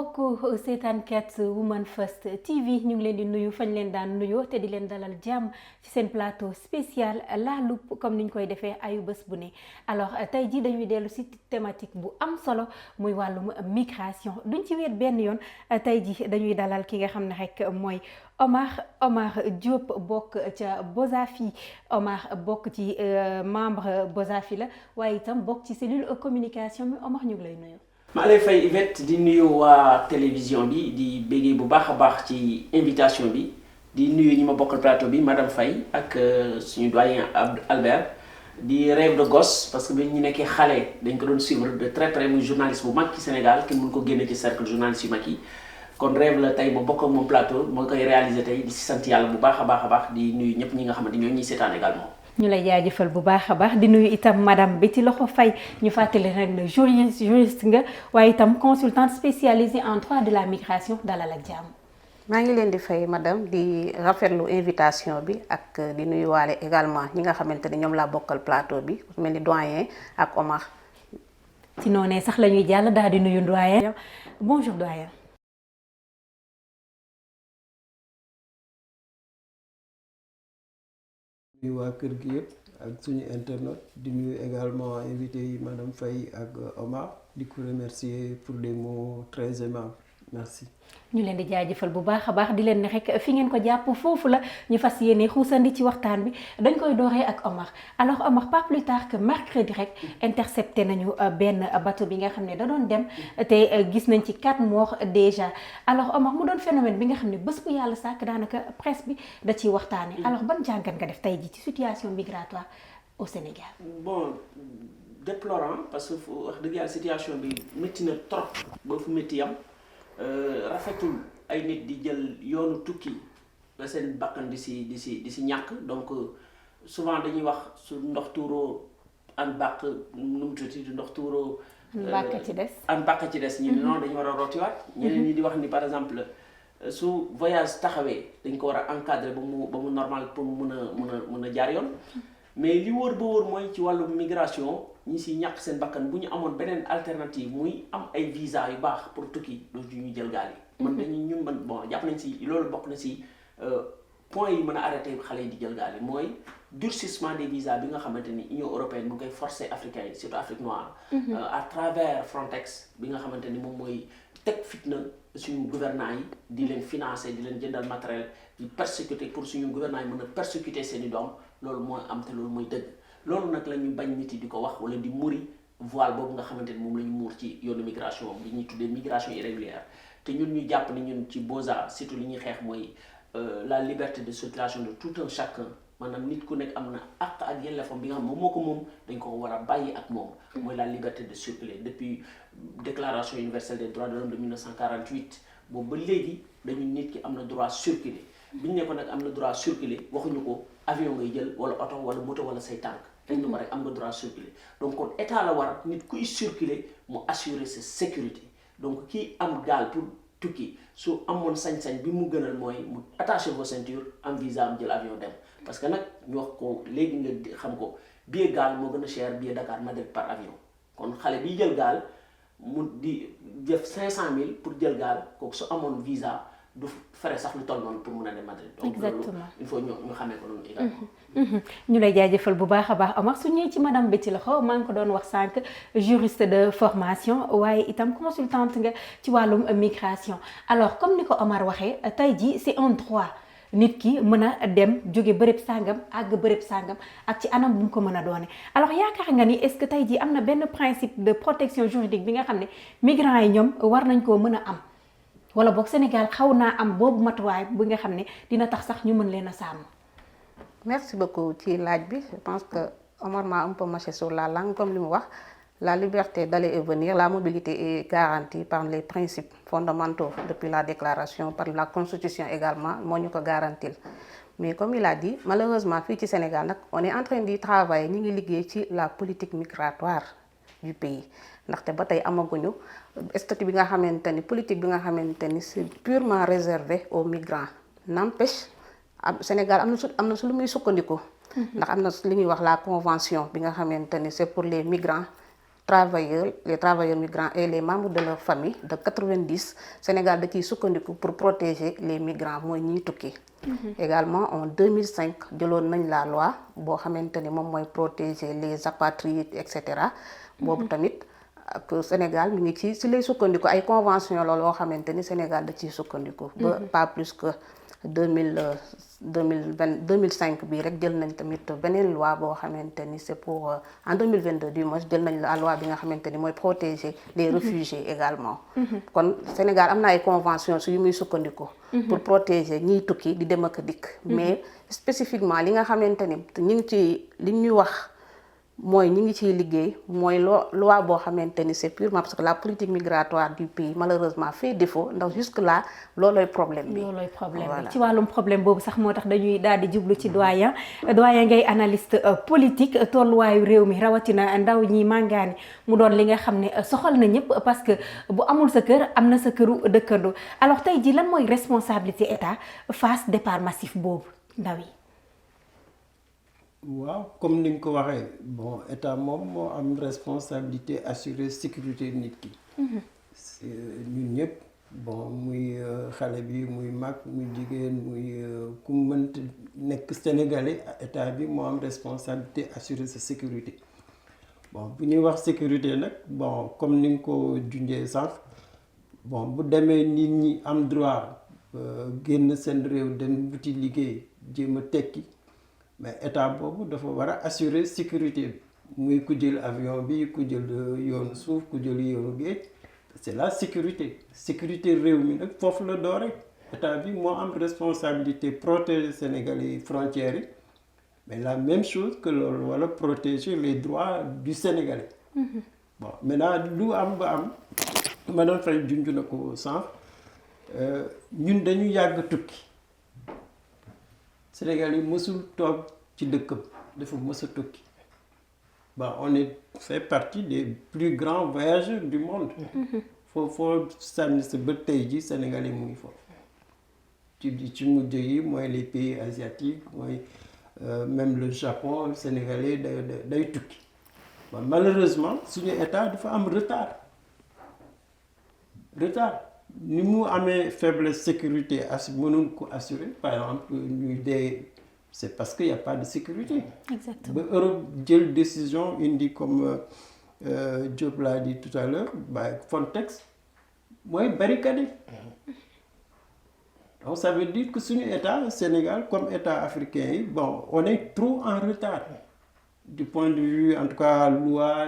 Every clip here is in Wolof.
mbokk seetaankat Women First TV ñu ngi leen di nuyu fañ leen daan nuyoo te di leen dalal jàmm ci seen plateau spécial La Loupe comme niñ koy defee ayu bés bu ne. alors tey jii dañuy dellu ci thématique bu am solo muy wàllum migration duñ ci wéet benn yoon tey jii dañuy dalal ki nga xam ne rek mooy Omar Diop bokk ca Bozafi. Omar bokk ci membre Bozafi la waaye itam bokk ci cellule communication mi Omar ñu ngi lay nuyu. maa lay fay Yvette di nuyu waa télévision bi di béggee bu baax a baax ci invitation bi di nuyu ñi ma bokkal plateau bi madame Faye ak suñu doyen Albert di rêve de gosse parce que bi ñu nekkee xale dañ ko doon suivre de très près muy journaliste bu mag ci Sénégal kenn mën ko génne ci cercle journaliste yu mag yi kon rêve la tey ma bokk ak moom plateau moo koy réaliser tey di si sant yàlla bu baax a baax di nuyu ñëpp ñi nga xamante ñoo ñuy seetaan également. ñu lay jaajëfal bu baax a baax di nuyu itam madame Betty Loxo Faye ñu fàttali rek ne juriste nga waaye itam consultante spécialisée en droit de la migration dalal ak jàmm. maa ngi leen di fay madame di rafetlu invitation bi ak di nuyuwaale également ñi nga xamante ni ñoom laa bokkal plateau bi ku mel ni doyen ak Omar. ci noonee sax la ñuy jàll daal di nuyu doyen. bonjour doyen. nuyu waa kër gi yëpp ak suñu internet di nuyu également invité yi madame Faye ak Omar di ko remercier pour des mots très aimables merci. ñu leen di jaajëfal bu baax a baax di leen ne rek fi ngeen ko jàpp foofu la ñu fas yéene xuusandi ci waxtaan bi dañ koy dooree ak Omar alors Omar pas plus tard que mercredi rek intercepté nañu benn bateau bi nga xam ne da doon dem te gis nañ ci 4 morts déjà alors Omar mu doon phénomène bi nga xam ne bés bu yàlla sàkk daanaka presse bi da ciy waxtaane alors ban jàngat nga def tey ji ci situation migratoire au Sénégal. bon déplorant parce que wax dëgg yàlla situation bi métti na trop ba fu métti yam. rafetul ay nit di jël yoonu tukki ba seen bakkan di si ñàkk donc souvent dañuy wax su ndox tuuroo an bàq nu mu tuuti ndox tuuroo. bàq ci des an bàq ci des. ñu ne non dañu war a rootiwaat. ñeneen ñi di wax ni par exemple su voyage taxawee dañ ko war a encadrer ba mu normal pour mun a jaar yoon. mais li wóor ba wóor mooy ci wàllu migration ñi si ñàkk seen bakkan bu ñu amoon beneen alternative muy am ay visa yu baax pour tukki dootu ñu jël gaal yi. man bon jàpp nañ si loolu bokk na si point yi mën a arrêté xale yi di jël gaal yi mooy durcissement des visas bi nga xamante ni Union européenne mu ngi koy forcer africains yi surtout Afrique noire. à travers Frontex bi nga xamante ni moom mooy teg fitna suñu gouvernants yi di leen financer di leen jëndal matériel di persécuter pour suñu gouvernants yi mën a persécuter seen i doom. loolu mooy am te loolu mooy dëgg loolu nag la ñu bañ nit yi di ko wax wala di muri voile boobu nga xamante ni moom la ñu muur ci yoonu migration bi ñuy tuddee migration irrégulière te ñun ñu jàpp ni ñun ci BOZA surtout li ñuy xeex mooy la liberté de circulation de tout un chacun maanaam nit ku nekk am na àq ak yelleefam bi nga xam moom moo ko moom dañ ko war a bàyyi ak moom mooy la liberté de circuler depuis déclaration universelle des droits de l'homme de 1948 boobu ba léegi dañu nit ki am na droit circuler bi ñu ne ko nag am na droit circuler waxuñu ko avion ngay jël wala oto wala moto wala say tànk dañ ne ko rek am nga droit circuler donc kon état la war nit kuy circuler mu assurer sa sécurité donc kii am gaal pour tukki su amoon sañ-sañ bi mu gënal mooy mu attacher vos ceintures am visa am jël avion dem parce que nag ñu wax ko léegi nga xam ko billet gaal moo gën a cher billet Dakar Madrid par avion kon xale bi jël gaal mu di def 500000 pour jël gaal kooku su amoon visa du fere sax lu toll noonu pour mun a dem Madrid. donc loolu il faut ñu xamee ko noonu également. ñu lay jaajëfal bu baax a baax Omar su ñëwee ci madame Betty Loxo maa ngi ko doon wax sànq juriste de formation waaye itam consultante nga ci wàllum migration alors comme ni ko Omar waxee tey jii c'est un droit nit ki mën a dem jóge bërëb sàngam àgg bërëb sàngam ak ci anam bu mu ko mën a doone alors yaakaar nga ni est-ce que tey jii am na benn principe de protection juridique bi nga xam ne migrants yi ñoom war nañ koo mën a am. wala boog Sénégal xaw naa am boobu matuwaay bi nga xam ne dina tax sax ñu mën leen a sàmm. merci beaucoup ci laaj bi je pense que Omar m'a un peu mâché sur la langue comme li mu wax la liberté d'aller et venir la mobilité est garantie par les principes fondamentaux depuis la déclaration par la constitution également moo ñu ko garantil mais comme il a dit malheureusement fii ci Sénégal nag on est en train d'y travailler ñu ngi liggéey ci la politique migratoire du pays ndaxte ba tey amaguñu statut bi nga xamante ni politique bi nga xamante ni c'est purement réservé aux migrants n'empêche Sénégal am na su lu muy sukkandiku ndax am na li ñuy wax la convention bi nga xamante ni c'est pour les migrants les travailleurs migrants et les membres de leur famille de 90 Sénégal da ciy sukkandiku pour protéger les migrants mooy ñiy tukki. Également en 2005 jëloon nañ la loi boo xamante ni moom mooy protéger les apatrides et cetera. boobu tamit ak Sénégal mi ngi ci lay sukkandiku ay convention la loo xamante ni Sénégal da ciy sukkandiku. ba pas plus que 2005 bii rek jël nañ tamit beneen loi boo xamante ni c'est pour en 2022 du moins jël nañ la loi bi nga xamante ni mooy protéger les réfugiés également. kon Sénégal am na ay convention su yu muy sukkandiku. pour protéger ñiy tukki di dem ak dikk. mais spécifiquement li nga xamante ni ñu ngi ci li ñuy wax mooy ñi ngi ciy liggéey mooy loi boo xamante ni c'est purement parce que la politique migratoire du pays malheureusement fait défaut ndax jusque là loolooy problème bi. loolooy problème bi ci wàllum problème boobu sax moo tax dañuy daal di jublu ci doyen ngay analyste politique tolluwaayu réew mi rawatina ndaw ñi màngaani mu doon li nga xam ne soxal na ñëpp parce que bu amul sa kër am na sa këru dëkkandoo alors tey jii lan mooy responsabilité état face départ massif boobu ndaw yi. waaw comme ni nga ko waxee bon état moom moo am responsabilité assurer sécurité nit ki. ñun ñëpp bon muy xale bi muy mag muy jigéen muy ku mënti nekk sénégalais état bi moo am responsabilité assurer sa sécurité. bon bu ñuy wax sécurité nag bon comme ni nga ko junjee sànq bon bu demee nit ñi am droit génn seen réew dem wuti liggéey jéem a tekki. mais état boobu dafa war a assurer sécurité bi muy ku jël avion bi ku jël yoonu suuf ku jël yoonu géej c'est la sécurité réew mi nag foofu la door rek état bi moo am responsabilité protéger Sénégalais frontières yi mais la même chose que loolu wala protéger les droits du Sénégalais. bon maintenant lu am ba am madame Faye junj na ko sànq ñun dañu yàgg tukki. Sénégal yi mësul toog ci dëkkam dafa mës a tukki bon on est fait partie des plus grands voyageurs du monde. foo sànni sa ba tey ji Sénégal yi mu ngi foofu ci mujj yi mooy les pays asiatiques mooy même le Japon sénégalais day tukki bon malheureusement suñu état dafa am retard ni mu amee faible sécurité mënul ko assurer par exemple ñuy dee c'est parce que y a pas de sécurité. Exactement. ba Europe jël décision indi comme Diop l'a dit tout à l'heure Frontex mooy barricade. donc ça veut dire que suñu état Sénégal comme état africain yi bon on est trop en retard du point de vue en tout cas loi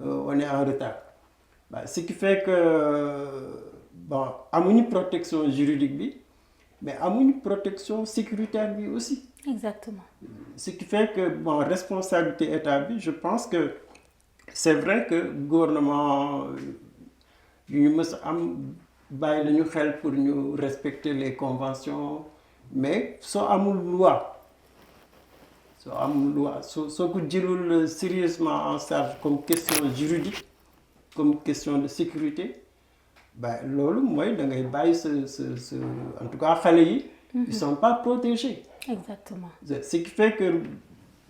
on est en retard ce qui fait que bon amuñu protection juridique bi mais amuñu protection sécuritaire bi aussi. Exactement. ce qui fait que bon responsabilité état bi je pense que c'est vrai que gouvernement yu ñu mës a am bàyyi nañu xel pour ñu respecter les conventions mais soo amul loi soo ko jëlul sérieusement en charge comme question juridique comme question de sécurité loolu mooy da ngay bàyyi sa en tout cas xale yi. ils sont pas protégés. Exactement. ce qui fait que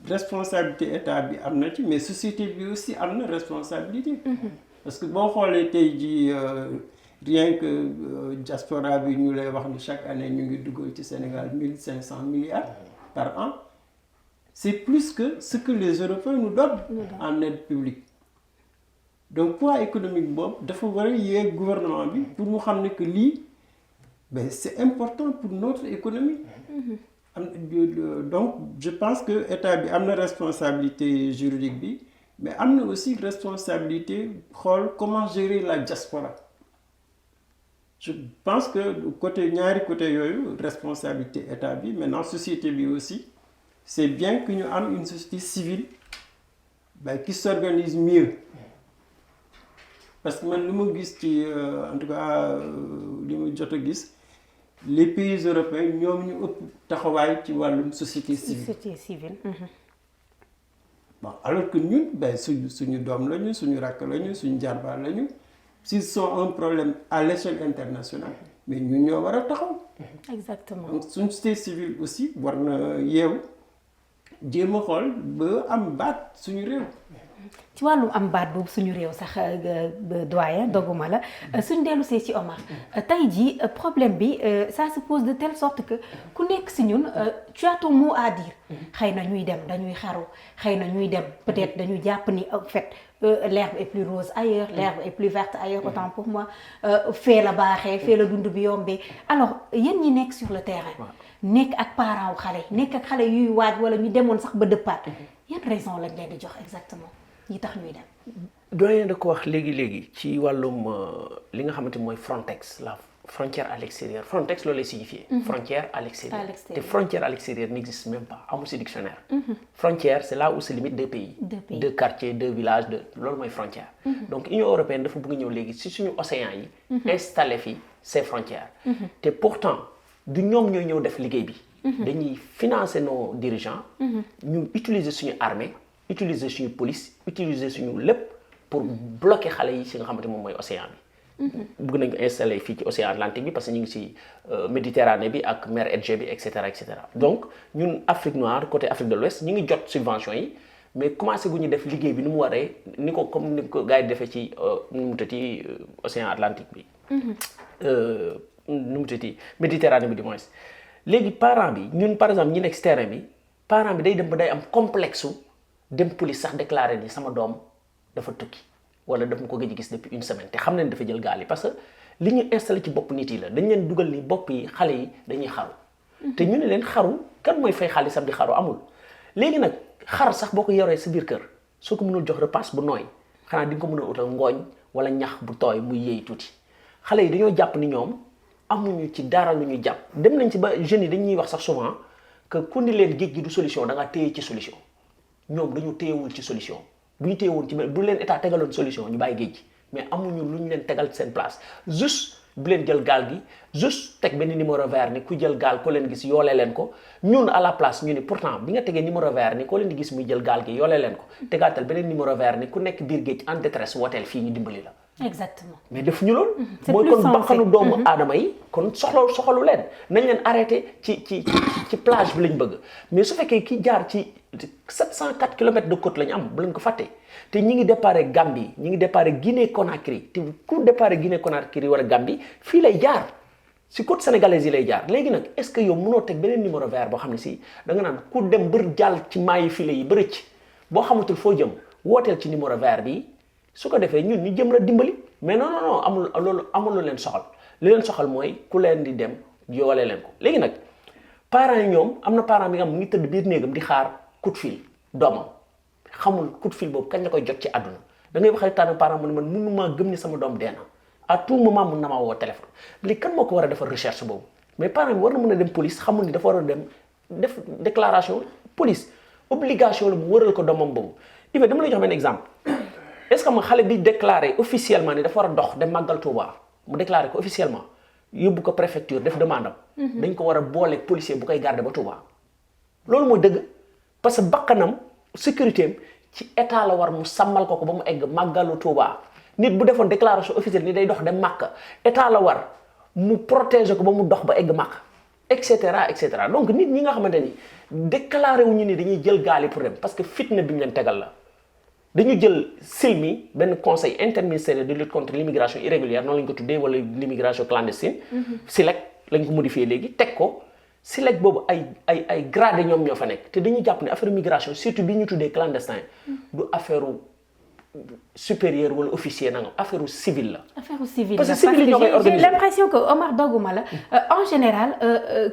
responsabilité état bi am na ci mais société bi aussi am na responsabilité. parce que boo xoolee tey jii rien que diaspora bi ñu lay wax ni chaque année ñu ngi dugal ci Sénégal 1500 milliards par an c'est plus que ce que les Européens nous donnent en aide publique. donc poids économique boobu dafa war a yee gouvernement bi pour mu xam ne que lii c'est important pour notre économie. donc je pense que état bi am na responsabilité juridique bi mais am na aussi responsabilité xool comment gérer la diaspora. je pense que ñaari côté yooyu responsabilité état bi maintenant société bi aussi c'est bien que ñu am une société civile qui s'organise mieux. parce que man li ma gis ci en tout cas li ma jot a gis les pays européens ñoom ñu ëpp taxawaay ci wàllum société civile. Société civile. bon alors que ñun suñu doom lañu suñu rakk lañu suñu jarbaar lañu s'ils sont un problème à l'échelle internationale mais ñun ñoo war a taxaw. Exactement. donc suñu société civile aussi war na yeewu jéem a xool ba am baat suñu réew. ci wàllum am baat boobu suñu réew sax doyen doguma la suñ dellu see ci Omar tey jii problème bi ça se pose de telle sorte que ku nekk si ñun tu as ton mot à dire xëy na ñuy dem dañuy xaru xëy na ñuy dem peut-être dañuy jàpp ni en fait l'herbe est plus rose ailleurs, l'herbe est plus verte ailleurs, autant pour moi fee la baaxee fee la dund bi yombee alors yéen ñi nekk sur le terrain nekk ak parents wu xale nekk ak xale yuy waaj wala ñu demoon sax ba dëppaat yan raison lañ leen di jox exactement yi tax ñuy dem. doyen da ko wax léegi ci wàllum li nga xamante mooy Frontex la frontière à l'extérieur Frontex loolu lay signifier frontière à l'extérieur te frontière à l'extérieur n'existe même pas amul ci dictionnaire frontière c'est là où se limitent deux pays deux quartiers deux villages loolu mooy frontière donc Union européenne dafa bëgg ñëw léegi ci suñu océan yi installé fi ces frontières te pourtant du ñoom ñooy ñëw def liggéey bi dañuy financer nos dirigeants ñu utiliser suñu armée utiliser suñu police utiliser suñu lépp pour bloquer xale yi ci nga xamante moom mooy océan bi bëgg nañ ko installer fii ci océan Atlantique bi parce que ñu ngi ci Méditerranée bi ak mer Égée bi et cetera donc ñun Afrique noire côté Afrique de l'Ouest ñu ngi jot subventions yi mais commencé gu ñu def liggéey bi ni mu waree ni ko comme ni ko gars yi defee ci nu mu tëti océan Atlantique bi nu mu tëti Méditerranée bi du moins léegi parent bi ñun par exemple ñi nekk ci terrain bi parent bi day dem ba day am complexe dem police sax déclarer ni sama doom dafa tukki wala daf ko gëj gis depuis une semaine te xam nañ dafa jël gaal yi parce que li ñu installé ci bopp nit yi la dañ leen dugal ni bopp yi xale yi dañuy xaru te ñu ne leen xaru kan mooy fay xaalisam di xaru amul léegi nag xar sax boo ko yoree sa biir kër soo ko mënul jox repas bu nooy xanaa di nga ko mën a utal ngooñ wala ñax bu tooy muy yéey tuuti xale yi dañoo jàpp ni ñoom amuñu ci dara lu ñu jàpp dem nañ ci ba jeunes yi dañuy wax sax souvent que ku ni leen géej gi du solution da nga téye ci solution ñoom dañu téyewul ci solution bu ñu téyewoon ci bu leen état tegaloon solution ñu bàyyi géej gi mais amuñu lu ñu leen tegal seen place juste bu leen jël gaal gi juste teg benn numéro vert ni ku jël gaal ko leen gis yoolee leen ko ñun à la place ñu ni pourtant bi nga tegee numéro vert ni ko leen di gis muy jël gaal gi yoolee leen ko tegaatal beneen numéro vert ni ku nekk biir géej en détresse wooteel fii ñu dimbali la exactement mais def ñu loolu mooy kon baxanu doomu aadama yi kon soxalu leen nañ leen arrêté ci plage bi lañ bëgg mais su fekkee ki jaar ci 704 kilomètres de côte lañ am bu leen ko fàtte te ñi ngi déparé Gambie ñi ngi déparé Guinée Conakry te ku déparé Guinée Conakry war a Gambie fii lay jaar si côte sénégalaise yi lay jaar léegi nag est-ce que yow mënoo teg beneen numéro vert boo xam ne si da nga naan ku dem bër jàll ci maayi file yi ba rëcc boo xamatul foo jëm wooteel ci numéro vert bi su ko defee ñun ñu jëm la dimbali mais non amul loolu amul lu leen soxal li leen soxal mooy ku leen di dem yoole leen ko léegi nag parents yi ñoom am na parent bi nga xam mu ngi tëdd biir néegam di xaar coup de fil doomam xamul coup de fil boobu kañ la koy jot ci àdduna da ngay wax ak parent mu ne man mënumaa gëm ni sama doom dee na à tout moment mun na maa woo téléphone léegi kan moo ko war a defar recherche boobu mais parent bi war na mën a dem police xamul ni dafa war a dem def déclaration police obligation la mu wëral ko doomam boobu Ibe dama lay jox benn exemple est-ce que ma xale bi déclaré officiellement ni dafa war a dox dem màggal Touba mu déclaré ko officiellement yóbbu ko préfecture def demande am dañ ko war a boole policier bu koy garder ba Touba loolu mooy dëgg parce que bakkanam sécurité am ci état la war mu sàmmal ko ba mu egg màggalu Touba nit bu defoon déclaration officielle ni day dox dem Màkka état la war mu protéger ko ba mu dox ba egg Màkka et cetera donc nit ñi nga xamante ni déclaré wu ñu ni dañuy jël gaal yi pour dem parce que fitna bi ñu leen tegal la dañu jël SILMI benn conseil interministériel de lutte contre l'immigration irrégulière noonu lañu ko tuddee wala l'immigration clandestine SILEC lañ ko modifié léegi teg ko SILEC boobu ay gradé ñoom ñoo fa nekk te dañu jàpp ne affaire migration surtout bi ñu tuddee clandestin du affaire supérieur wala officier nangam affaire civile la. affaire civile parce que civil yi ñoo koy organiser j'ai l'impression que Omar dogguma la en général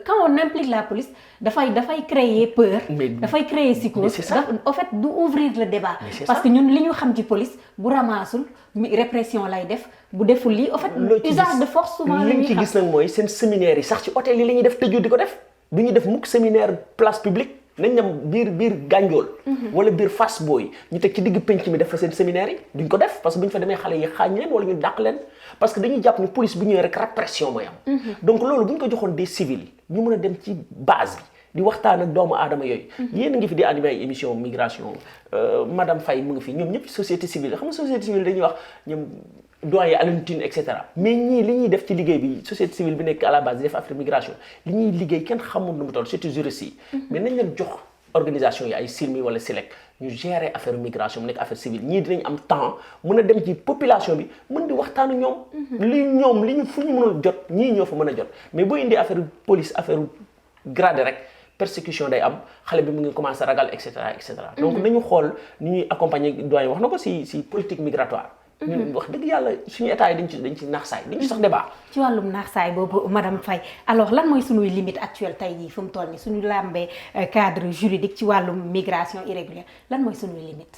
quand on implique la police dafay créer peur. dafay créer psychose. c'est ça en fait du ouvrir le débat. parce que ñun li ñu xam ci police bu ramassul répression lay def bu deful lii en fait. usage de force souvent la ñuy xam li ñu ci gis nag mooy seen séminaire yi sax ci hôtel yi la ñuy def tëju di ko def du ñu def mukk séminaire place publique. nañ dem biir gànjool wala biir Fass Boy ñu teg ci digg penc mi def fa seen séminaire yi duñ ko def parce que bu ñu fa demee xale yi xaañ leen wala ñu dàq leen parce que dañuy jàpp ni police bu ñëwee rek répression mooy am donc loolu bu ñu ko joxoon des civils ñu mën a dem ci base bi di waxtaan ak doomu aadama yooyu yéen a ngi fi di animé ay émission migration madame Faye mu ngi fi ñoom ñëpp société civile xam nga société civile dañuy wax ñoom doyen Alioune Tine et cetera mais ñii li ñuy def ci liggéey bi société civile bi nekk à la base di def affaire migration li ñuy liggéey kenn xamul nu mu toll surtout juristes yi mais nañ leen jox organisation yi ay Silmi wala Silek ñu gérer affaire migration mu nekk affaire civile ñii dinañ am temps mën a dem ci population bi mën di waxtaanu ñoom li ñu fu ñu mën a jot ñii ñoo fa mën a jot mais boo indi affaire police affaire gradé rek persécution day am xale bi mu ngi commencé ragal et cetera et cetera. donc nañu xool ni ñuy accompagner doyen wax na ko si politique migratoire. ñun wax dëgg yàlla suñu état yi dañ ci naax saay dañ ci sax débat. ci wàllum naax saay boobu madame Faye alors lan mooy suñuy limite actuelle tey jii fu mu toll nii suñu làmbee cadre juridique ci wàllum migration irrégulière lan mooy suñuy limite.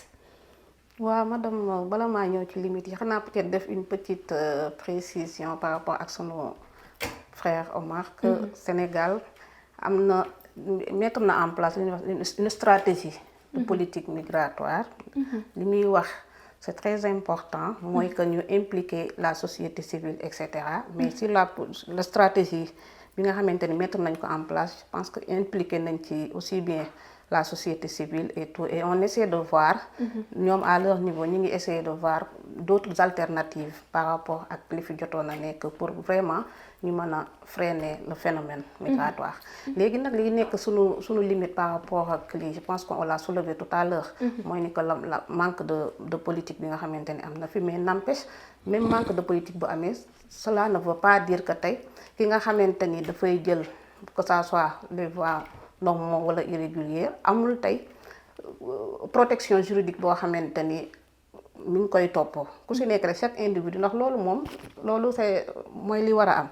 waaw madame bala maa ñëw ci limite yi xanaa peut-être def une petite précision par rapport ak sunu frère Omar que Sénégal am na mettre na en place une stratégie de politique migratoire. li muy wax. C'est très important, moi que nous impliquer la société civile, etc. Mais si la stratégie, nous mettre en place, je pense que impliquer aussi bien la société civile et tout. Et on essaie de voir, nous à leur niveau, nous essayons de voir d'autres alternatives par rapport à que pour vraiment nous freiner le phénomène migratoire. Les sunu limite par rapport à je pense qu'on l'a soulevé tout à l'heure. Moi, le manque de politique, mais n'empêche, même manque de politique, cela ne veut pas dire que que ça soit les voies normales ou irrégulières, amul protection juridique boo xamante ni mi ngi koy topp ku si nekk rek chaque individu ndax loolu c'est mooy li war a am.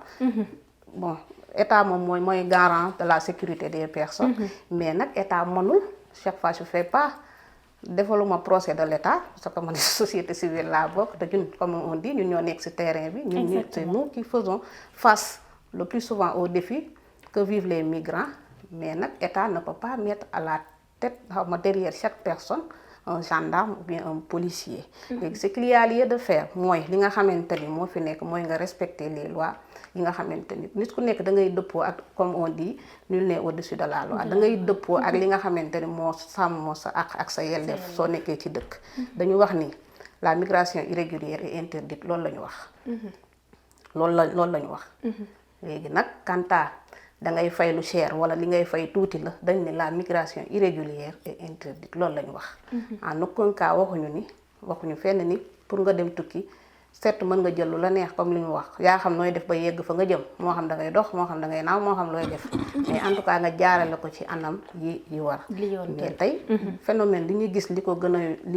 bon état moom mooy garant de la sécurité des personnes. mais nag état mënul chaque fois je fais pas développement procès de l'état parce que man société civile laa bokk te ñun comme on dit ñun ñoo nekk ci terrain bi. ñun c'est nous qui faisons face le plus souvent aux défis que vivent les migrants mais nag état ne peut pas mettre à la tête derrière chaque personne un gendarme ou bien un policier. Ce qu'il y a lieu de faire mooy li nga xamante ni moo fi nekk mooy nga respecter les lois yi nga xamante ni nit ku nekk da ngay dëppoo ak comme on dit nul n'est au-dessus de la loi da ngay dëppoo ak li nga xamante ni moo sàmm sa ak sa yelleef soo nekkee ci dëkk. dañu wax ni la migration irrégulière est interdite loolu la ñu wax. loolu la ñu wax. léegi nag kanta da ngay fay lu cher wala li ngay fay tuuti la dañ ne la migration irrégulière est interdite loolu la ñu wax. en aucun cas waxuñu fenn ni pour nga dem tukki certes mën nga jël lu la neex comme li ñu wax yaa xam nooy def ba yegg fa nga jëm moo xam da ngay dox moo xam da ngay naaw moo xam looy def mais en tout cas nga jaarale ko ci anam yi war. mais tey phénomène li ñu gis li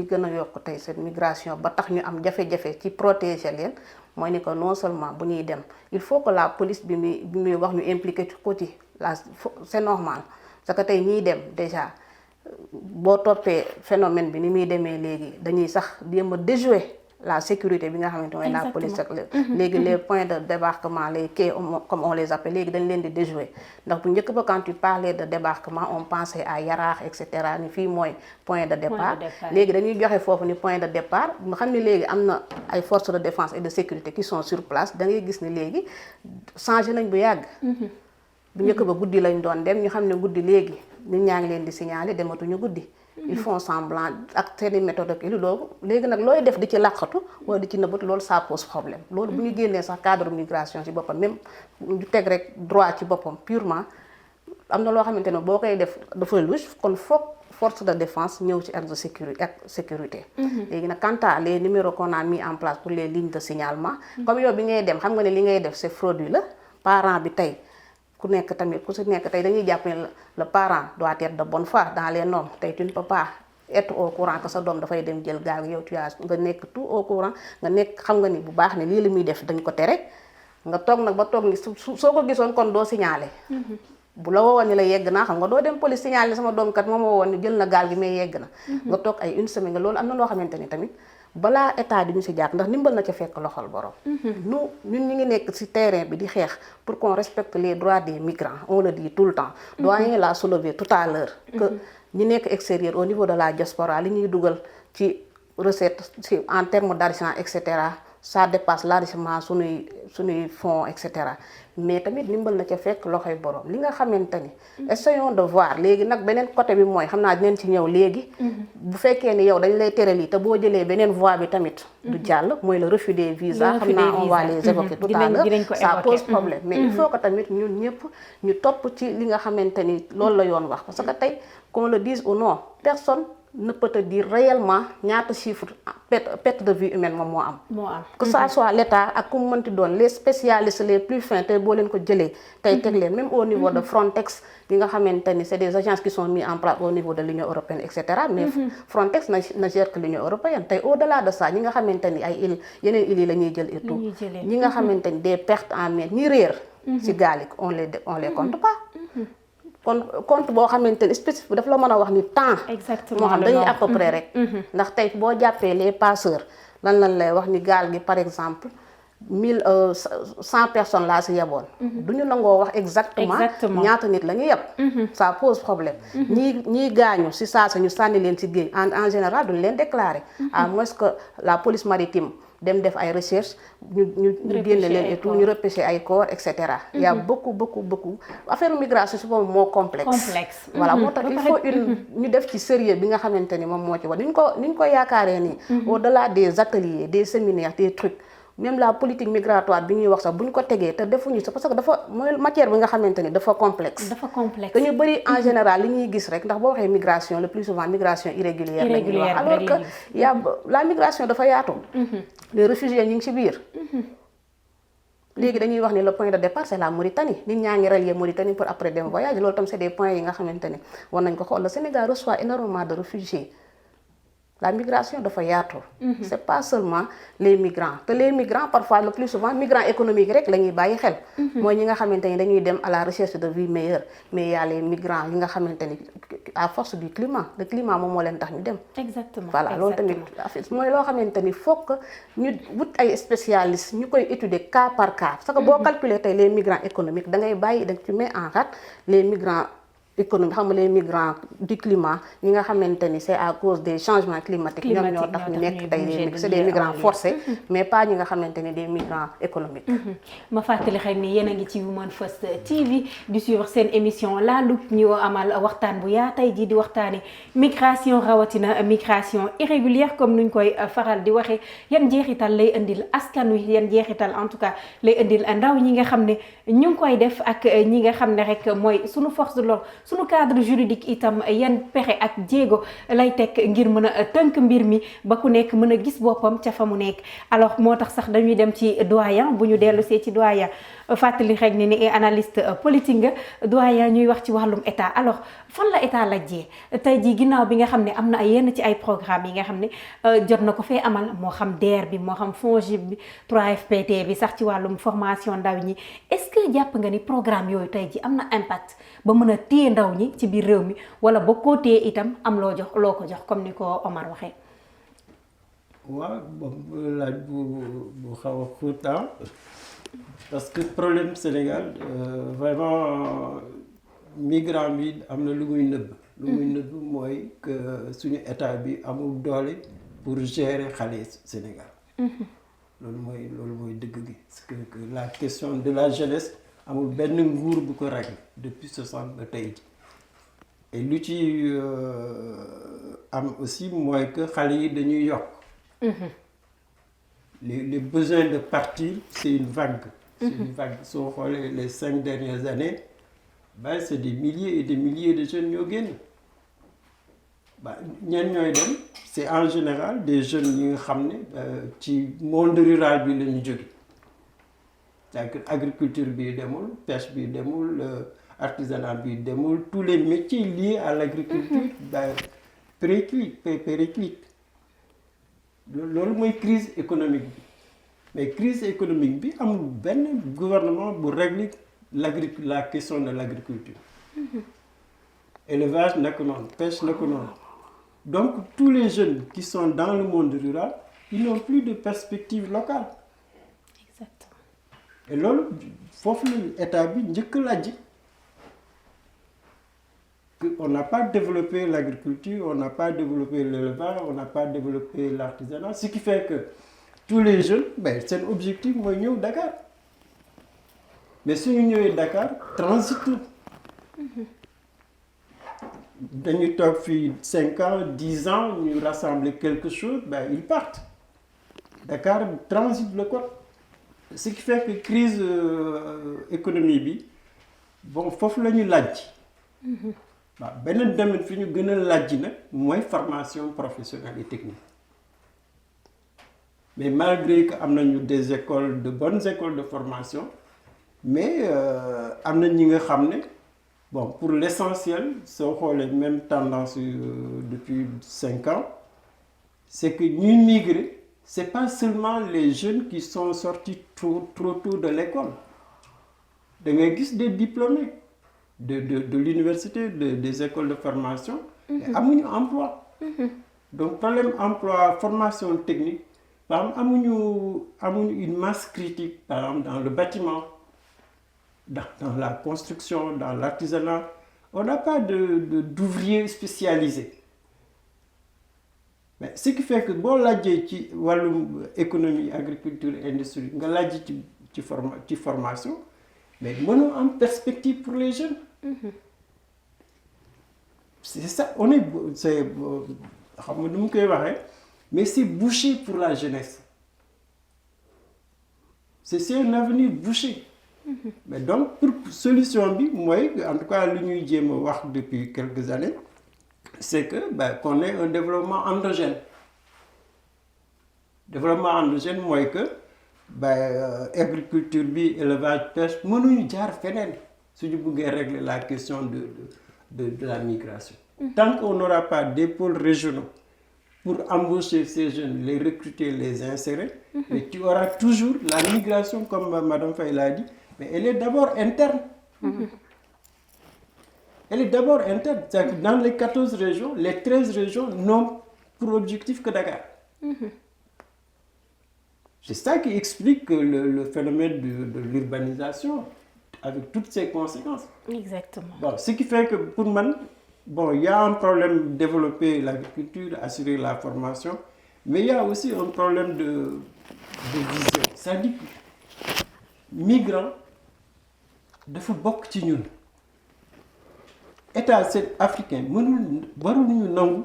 gën a yokk tey cette migration ba tax ñu am jafe-jafe ci protéger leen. mooy ni que non seulement bu ñuy dem il faut que la police bi muy wax ñu impliqué ci côté c'est normal parce que tey ñiy dem déjà boo toppee phénomène bi ni muy demee léegi dañuy sax jéem a déjouer la sécurité bi nga xamante mooy la police ak léegi les points de débarquement les quais comme on les appelle léegi dañ leen di déjouer ndax bu njëkk ba quand tu parlais de débarquement on pensait à Yaraax et cetera ni fii mooy point de départ léegi dañuy joxe foofu ni point de départ nga xam ne léegi am na ay forces de défense et de sécurité qui sont sur place da ngay gis ni léegi changé nañ bu yàgg bu njëkk ba guddi lañ doon dem ñu xam ne guddi léegi nit ñaa ngi leen di signaler dematuñu guddi ils font semblant ak seeni méthode ak loolu léegi nag looy def di ci làqatu wala di ci nëbbatu loolu ça pose problème loolu bu ñu génnee sax cadre migration ci boppam même ñu teg rek droit ci boppam purement am na loo xamante ne boo koy def dafa louche kon foog force de défense ñëw ci ak sécurité léegi nag quant à les numéros qu'on a mis en place pour les lignes de signalement comme yow bi ngay dem xam nga ne li ngay def c'est frauduleux parent bi tey ku si nekk tey dañuy jàpp ne le parent doit être de bonne foi dans les normes tey tu ne peux pas être au courant que sa doom dafay dem jël gaal yow tu as nga nekk tout au courant nga nekk xam nga ni bu baax ne lii la muy def dañ ko tere nga toog nag ba toog ni soo ko gisoon kon doo signaler bu la woowoon ni la yegg naa xam nga doo dem police signaler sama doom kat moom woowoon ni jël na gaal gi mais yegg na nga toog ay une semaine nga loolu am na loo xamante ni tamit balaa état di ñu si jàpp ndax ndimbal na ca fekk loxol borom. ñun ñu ngi nekk ci terrain bi di xeex pour qu'on respecte les droits des migrants on le dit tout le temps. doyen l'a soulevé tout à l'heure que ñi nekk extérieur au niveau de la diaspora li ñuy dugal ci recette ci en termes d'argent et cetera ça dépasse largement suñuy fonds et cetera mais tamit ndimbal na ca fekk loxoy borom li nga xamante ni essayons de voir léegi nag beneen côté bi mooy xam naa dinañ ci ñëw léegi bu fekkee ni yow dañ lay tere lii te boo jëlee beneen voie bi tamit du jàll mooy le refus des visas xam naa on va les évoquer tout à l'heure ça pose problème mais il faut que tamit ñun ñëpp ñu topp ci li nga xamante ni loolu la yoon wax parce que tey qu'on le dise ou non personne ne peut te dire réellement ñaata chiffre perte de vie humaine moom moo am que ça soit l'État ak ku mu mënti doon les spécialistes les plus fins tey boo leen ko jëlee tey teg leen même au niveau de Frontex yi nga xamante ni c'est des agences qui sont mises en place au niveau de l'Union européenne et cetera mais Frontex ne gère que l'Union européenne tey au-delà de ça ñi nga xamante ni ay îles yeneen îles yi la ñuy jël et tout ñi nga xamante ni des pertes en mer ñi réer ci gaal yi on les compte pas kon compte boo xamante ni spécifique daf la mën a wax ni temps moo xam dañuy à peu près rek ndax tey boo jàppee les passeurs lan lay wax ni gaal gi par exemple 100 personnes laa si yeboon du ñu nangoo wax exactement ñaata nit la ñu yeb ça pose problème ñii gaañu si saa ñu sànni leen si géej en général duñu leen déclarer à moins que la police maritime dem def ay recherche ñu génne leen et tout ñu repêcher ay corps et cetera il y a beaucoup affaire migration si boobu moo complexe voilà moo tax il faut ñu def ci sérieux bi nga xamante ni moom moo ci war ni ñu ko yaakaaree nii au-delà des ateliers des séminaires des trucs même la politique migratoire bi ñuy wax sax bu ñu ko tegee te defuñu sax parce que dafa mooy matière bi nga xamante ni dafa complexe dañu bëri en général li ñuy gis rek ndax boo waxee migration le plus souvent migration irrégulière la ñuy wax alors que la migration dafa yaatu les réfugiés ñu ngi ci biir léegi dañuy wax ni le point de départ c'est la Mauritanie nit ñaa ngi rallier Mauritanie pour après dem voyage loolu tam c'est des points yi nga xamante ni war nañ ko xool le Sénégal reçoit énormément de réfugiés la migration dafa yaatu c'est pas seulement les migrants te les migrants parfois le plus souvent migrants économiques rek la ñuy bàyyi xel mooy ñi nga xamante ni dañuy dem à la recherche de vie meilleure mais y a les migrants yi nga xamante ni à force du climat le climat moom moo leen tax ñu dem exactement voilà loolu tamit mooy loo xamante ni fokk ñu wut ay spécialistes ñu koy étudier cas par cas parce que boo calculer tey les migrants économiques da ngay bàyyi da tu mets en rate les migrants économie xam nga les migrants du climat ñi nga xamante ni c'est à cause des changements climatiques ñoom ñoo tax ñu nekk tey c'est des migrants forcés mais pas ñi nga xamante ni des migrants économiques ma fàttali xel ni yéen a ngi ci Women First TV di suivre seen émission La Loupe ñu amal waxtaan bu yaa tey jii di waxtaani migration rawatina migration irrégulière comme nuñ koy faral di waxee yan jeexital lay indil askan wi yan jeexital en tout cas lay indil ndaw ñi nga xam ne ñu ngi koy def ak ñi nga xam ne rek mooy suñu force de l'ordre suñu cadre juridique itam yan pexe ak jéego lay teg ngir mën a tënk mbir mi ba ku nekk mën a gis boppam ca fa mu nekk alors moo tax sax dañuy dem ci doyen bu ñu dellu see ci doyen fàttali rek ni analyste politique nga doyen ñuy wax ci wàllum état alors fan la état lajjee tey jii ginnaaw bi nga xam ne am na yenn ci ay programme yi nga xam ne jot na ko fee amal moo xam DER bi moo xam FONGIP bi 3FPT bi sax ci wàllum formation ndaw ñi est-ce que jàpp nga ni programme yooyu tey jii am na impact ba mën a téye ndaw ñi ci biir réew mi wala ba koo téye itam am loo ko jox comme ni ko Omar waxee. waaw boobu laaj bu xaw a xóot parce que problème Sénégal vraiment migrant bi am na lu muy nëbb mooy que suñu état bi amul doole pour gérer xale Sénégal loolu mooy dëgg gi parce que la question de la jeunesse amul benn nguur bu ko régler depuis 60 ba tey ji et lu ci am aussi mooy que xale yi dañuy yokk les besoins de partir c'est une vague soo xoolee les 5 dernières années c'est des milliers et des milliers de jeunes ñoo génn ñenn ñooy dem c'est en général des jeunes yi nga xam ne ci monde rural bi la ñu jóge c'est-à-dire agriculture bi demul pêche bi demul artisanat bi demul tous les métiers liés à l'agriculture périclitent loolu mooy crise économique bi mais crise économique bi amul benn gouvernement bu régler la question de l'agriculture élevage naka noonu pêche naka noonu donc tous les jeunes qui sont dans le monde rural ils n'ont plus de perspective locale exactement et loolu foofu la état bi njëkk laaj on n'a pas développé l'agriculture, on n'a pas développé l'élevage, on n'a pas développé l'artisanat, ce qui fait que tous les jeunes c'est un objectif mooy ñëw Dakar mais suñu ñëwee Dakar transit dañuy toog fii 5 ans 10 ans ñu rassembler quelque chose ils partent Dakar transite le code ce qui fait que crise économie bi foofu la ñu laaj beneen domaine fi ñu gën a laaj nag mooy formation professionnelle et technique mais malgré que am nañu des écoles de bonnes écoles de formation mais am na ñi nga xam ne pour l'essentiel soo xoolee même tendance depuis 5 ans c'est que ñuy migrer c'est pas seulement les jeunes qui sont sortis trop tôt de l'école da ngay gis des diplômés de l'université des écoles de formation mais amuñu emploi donc problème emploi formation technique par exemple amuñu une masse critique par exemple dans le bâtiment dans la construction dans l'artisanat on n'a pas d'ouvriers spécialisés mais ce qui fait que boo laajee ci wàllum économie agriculture industrie nga laaj ci formation mais mënoo am perspective pour les jeunes c'est ça c'est xam nga nu mu koy waxee mais c'est bouché pour la jeunesse c'est un avenir bouché mais donc pour solution bi mooy en tout cas lu ñuy jéem a wax depuis quelques années c'est que qu'on ait un développement endogène mooy que agriculture bi élevage pêche mënuñu jaar feneen suñu bëggee régler la question de la migration tant qu'on n'aura pas des pôles régionaux pour embaucher ces jeunes les recruter les insérer mais tu auras toujours la migration comme Madame Faye l'a dit mais elle est d'abord interne c'est-à-dire que dans les 14 régions les 13 régions n'ont pour objectif que Dakar c'est ça qui explique le phénomène de l'urbanisation avec toutes ses conséquences. Exactement. Ce qui fait que pour moi, il y a un problème de développer l'agriculture, assurer la formation, mais il y a aussi un problème de vision. C'est-à-dire que migrants, dafa bokk ci ñun. État africain waruñu nangu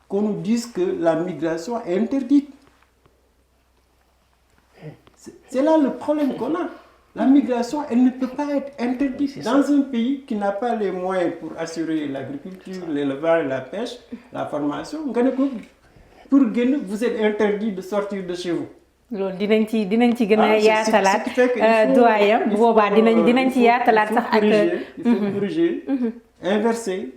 qu'on nous dise que la migration est interdite. C'est là le problème qu'on a. La migration, elle ne peut pas être interdite. Dans un pays qui n'a pas les moyens pour assurer l'agriculture, l'élevage, la pêche, la formation, pour gagner, vous êtes interdit de sortir de chez vous. loolu dinañ ci gën a yaatalaat doyen bu boobaa dinañ ci yaatalaat sax ak il faut corriger inverser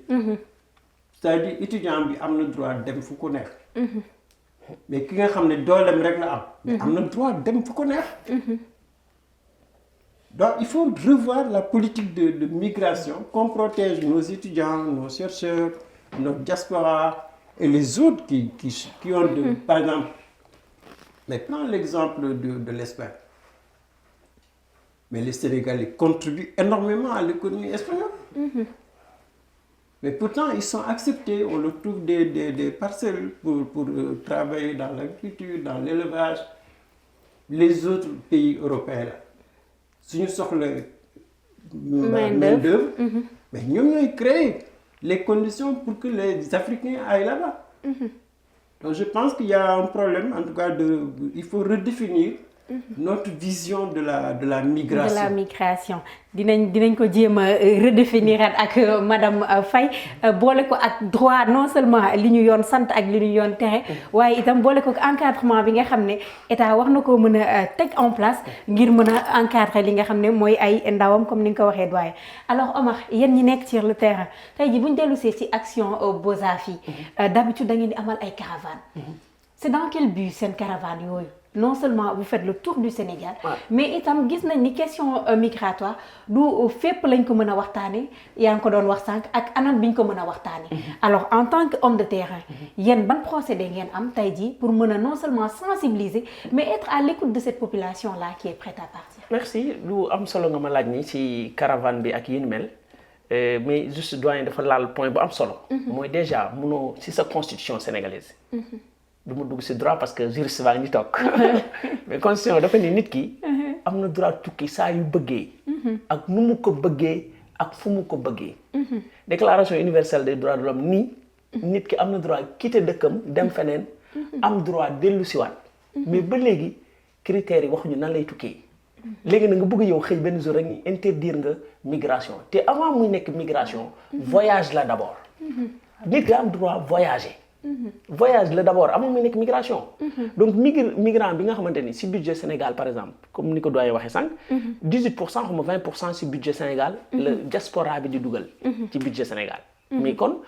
c'est-à-dire étudiant bi am na droit dem fu ko neex mais ki nga xam ne dooleem rek la am na droit dem fu ko neex donc il faut revoir la politique de migration qu'on protège nos étudiants nos chercheurs notre diaspora et les autres qui ont par exemple mais prends l'exemple de l'Espagne mais les Sénégalais contribuent énormément à l'économie espagnole mais pourtant ils sont acceptés on leur trouve des parcelles pour travailler dans l'agriculture dans l'élevage les autres pays européens là suñu soxla main-d'œuvre mais ñoom ñooy créer les conditions pour que les Africains aillent là-bas donc je pense qu'il y a un problème en tout cas il faut redéfinir notre vision de la migration. De la migration dinañ ko jéem a redéfinir ak madame Faye boole ko ak droit non seulement li ñu yoon sant ak li ñu yoon tere waaye itam boole ko encadrement bi nga xam ne état war na koo mën a teg en place ngir mën a encadrer li nga xam ne mooy ay ndawam comme ni nga ko waxee doyen. Alors Omar yéen ñi nekk sur le terrain tey jii bu ñu dellusee ci action Bozafi d'habitude da ngeen di amal ay caravanes. C'est dans quel but seen caravane yooyu? Non seulement vous faites le tour du Sénégal mais itam gis nañ ni question migratoire du fépp lañ ko mën a waxtaane yaa ngi ko doon wax sànq ak anam bi ñu ko mën a waxtaane alors en tant que homme de terrain yéen ban procédé ngeen am tey jii pour mën a non seulement sensibiliser mais être à l'écoute de cette population là qui est prête à partir. Merci lu am solo nga ma laaj ni ci caravane bi ak yéen mel mais juste doyen dafa laal point bu am solo mooy déjà mënoo ci sa constitution sénégalaise du ma dugg si droit parce que juriste baa ngi toog mais constitution dafa ni nit ki am na droit tukki saa yu bëggee ak nu mu ko bëggee ak fu mu ko bëggee déclaration universelle des droits de l'homme nii nit ki am na droit quitter dëkkam dem feneen am droit dellu siwaat mais ba léegi critères yi waxuñu nan lay tukkee léegi na nga bëgg yow xëy benn jour rek ñu interdire nga migration te avant muy nekk migration voyage la d'abord nit ki am droit voyager voyage la d'abord amul muy nekk migration donc migrant bi nga xamante ni si budget Sénégal par exemple comme ni ko doyen waxee sànq 18% xam nga 20% si budget Sénégal la diaspora bi di dugal ci budget Sénégal mais kon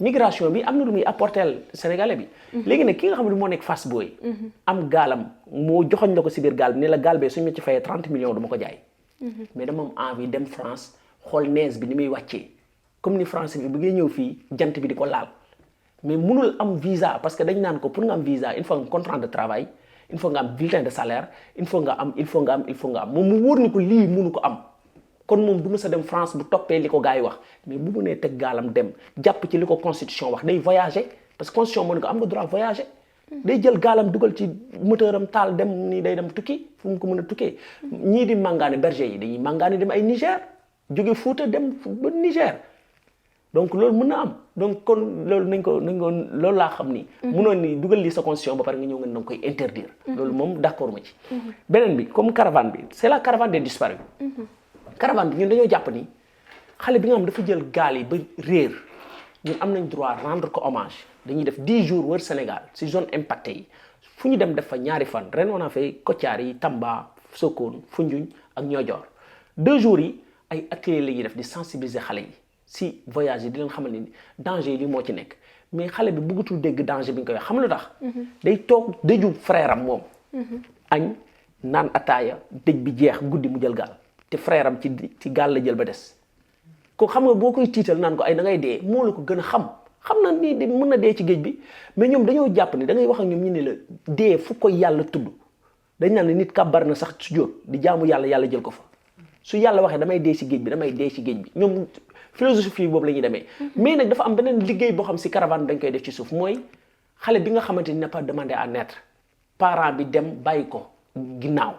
migration bi am na lu muy apporter Sénégalais bi léegi nag ki nga xam ne moo nekk Fass Boye am gaalam moo joxoñ la ko si biir gaal bi ne la gaal bee suñu ma ci fayee 30 millions dama ko jaay mais dama am envie dem France xool neige bi ni muy wàccee comme ni France bi bëggee ñëw fii jant bi di ko laal mais mënul am visa parce que dañ naan ko pour nga am visa il faut nga contrat de travail il faut nga am bulletin de salaire il faut nga am moom mu wóor ni ko lii mënu ko am kon moom du ma sa dem France bu toppee li ko gars yi wax mais bu mu nee teg gaalam dem jàpp ci li ko constitution wax day voyager parce que constitution moo ne ko am nga droit voyager day jël gaalam dugal ci moteur am taal dem nii day dem tukki fu mu ko mën a tukkee ñii di màngaane berger yi dañuy màngaane dem ay Niger jóge Fuuta dem ba Niger donc loolu mën na am donc kon loolu nañ ko loolu laa xam ni mënoon ni dugal lii sa constitution ba pare nga ñëw nga danga koy interdire loolu moom d'accord ma ci beneen bi comme caravane bi c'est la caravane des disparus caravane bi ñun dañoo jàpp ni xale bi nga xam dafa jël gaal yi ba réer ñun am nañ droit rendre ko hommage dañuy def 10 jours wër Sénégal si zone impactée yi fu ñu dem def fa ñaari fan ren on a fait Kotiari Tamba Sokone Foundiougne ak Niodior 2 jours yi ay ateliers la ñuy def di sensibiliser xale yi si voyage yi di leen xamal ni danger yi li moo ci nekk mais xale bi bëggatul dégg danger bi ñu koy wax xam lu tax day toog dëju frère am moom añ naan ataaya dëj bi jeex guddi mu jël gaal te frère am ci gaal la jël ba des ko xam nga boo koy tiital naan ko ay da ngay dee moo la ko gën a xam na ni de mën na dee ci géej bi mais ñoom dañoo jàpp ni da ngay wax ak ñoom ñu ne la dee fu ko yàlla tudd dañ naan ne nit kàbbar na sax su jóot di jaamu yàlla jël ko fa su yàlla waxee damay dee ci géej bi damay dee ci géej bi ñoom philosophie boobu la ñuy demee mais nag dafa am beneen liggéey boo xam si caravane dañ koy def ci suuf mooy xale bi nga xamante ni n'a pas demandé à naître parent bi dem bàyyi ko ginnaaw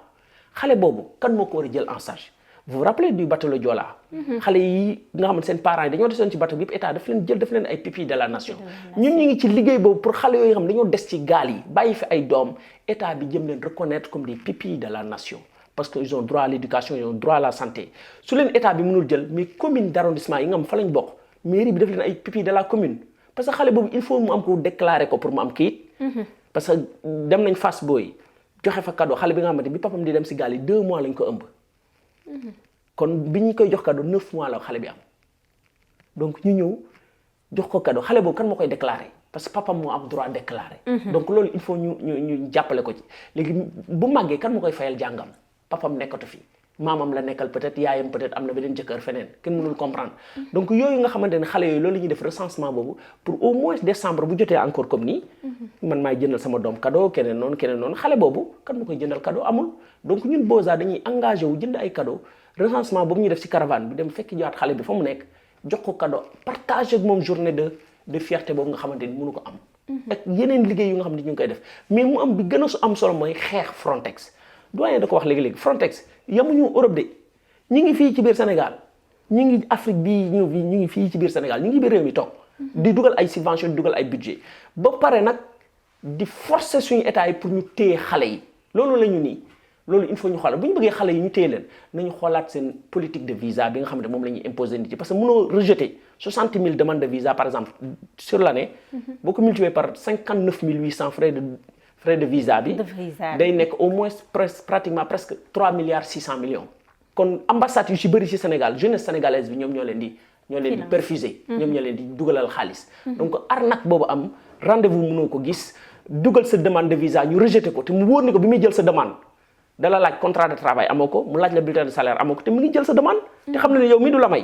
xale boobu kan moo ko war a jël en charge vous vous rappelez du bateau le Joola xale yi nga xamante seen parents yi dañoo desoon ci bateau bi yëpp état daf leen ay pupilles de la nation ñun ñu ngi ci liggéey boobu pour xale yooyu nga xam dañoo des ci gaal yi bàyyi fi ay doom état bi jëm leen reconnaître comme des pupilles de la nation parce que ils ont droit à l'éducation ils ont droit à la santé su leen état bi mënul jël mais commune d'arrondissement yi nga xam fa lañ bokk mairie bi def leen ay pupilles de la commune parce que xale boobu il faut mu am ko déclarer ko pour mu am kayit parce que dem nañ Fass Boye joxe fa cadeau xale bi nga xamante bi papam di dem si gaal yi 2 mois lañ ko ëmb kon bi ñu koy jox cadeau 9 mois la xale bi am donc ñu ñëw jox ko cadeau xale boobu kan moo koy déclarer parce que papam moo am droit déclarer donc loolu il faut ñu jàppale ko ci léegi bu màggee kan moo koy fayal jàngam papam nekkatu fi maamam la nekkal peut-être yaayam peut-être am na beneen jëkkër feneen kenn mënul comprendre donc yooyu nga xamante ne xale yooyu loolu la ñuy def recensement boobu pour au moins décembre bu jotee encore comme nii man maay jëndal sama doom cadeau keneen noonu xale boobu kan ma koy jëndal cadeau amul donc ñun Beaux-Arts dañuy engagé wu jënd ay cadeau recensement boobu ñuy def ci caravane bi dem fekk jiwaat xale bi fa mu nekk jox ko cadeau partage ak moom journée de fierté boobu nga xamante ni mënu ko am ak yeneen liggéey yu nga xam ne ñu ngi koy def mais mu am bi gën a am solo mooy xeex Frontex doyen da ko wax léegi-léegi Frontex yamuñu Europe de ñi ngi fii ci biir Sénégal ñi ngi Afrique bii ñu ngi fii ci biir Sénégal ñu ngi biir réew mi toog di dugal ay subvention di dugal ay budget ba pare nag di forcer suñu état yi pour ñu téye xale yi loolu la ñu nii loolu il faut ñu xoolal bu ñu bëggee xale yi ñu téye leen nañu xoolaat seen politique de visa bi nga xam ne moom la ñuy imposer nit yi parce que mënoo rejeter 60 000 demandes de visa par exemple sur l'année boo ko multiplier par 59 800 frais de visa bi day nekk au moins pratiquement presque 3 milliards 600 millions kon ambassade yu ci bëri ci Sénégal jeunesse sénégalaise bi ñoom ñoo leen di perfuser ñoom ñoo leen di dugalal xaalis donc arnaque boobu am rendez-vous mënoo ko gis dugal sa demande de visa ñu rejeté ko te mu wóor ni ko bi muy jël sa demande dala laaj contrat de travail amoo ko mu laaj la bulletin de salaire amoo ko te mu ngi jël sa demande te xam na ne yow mi du la may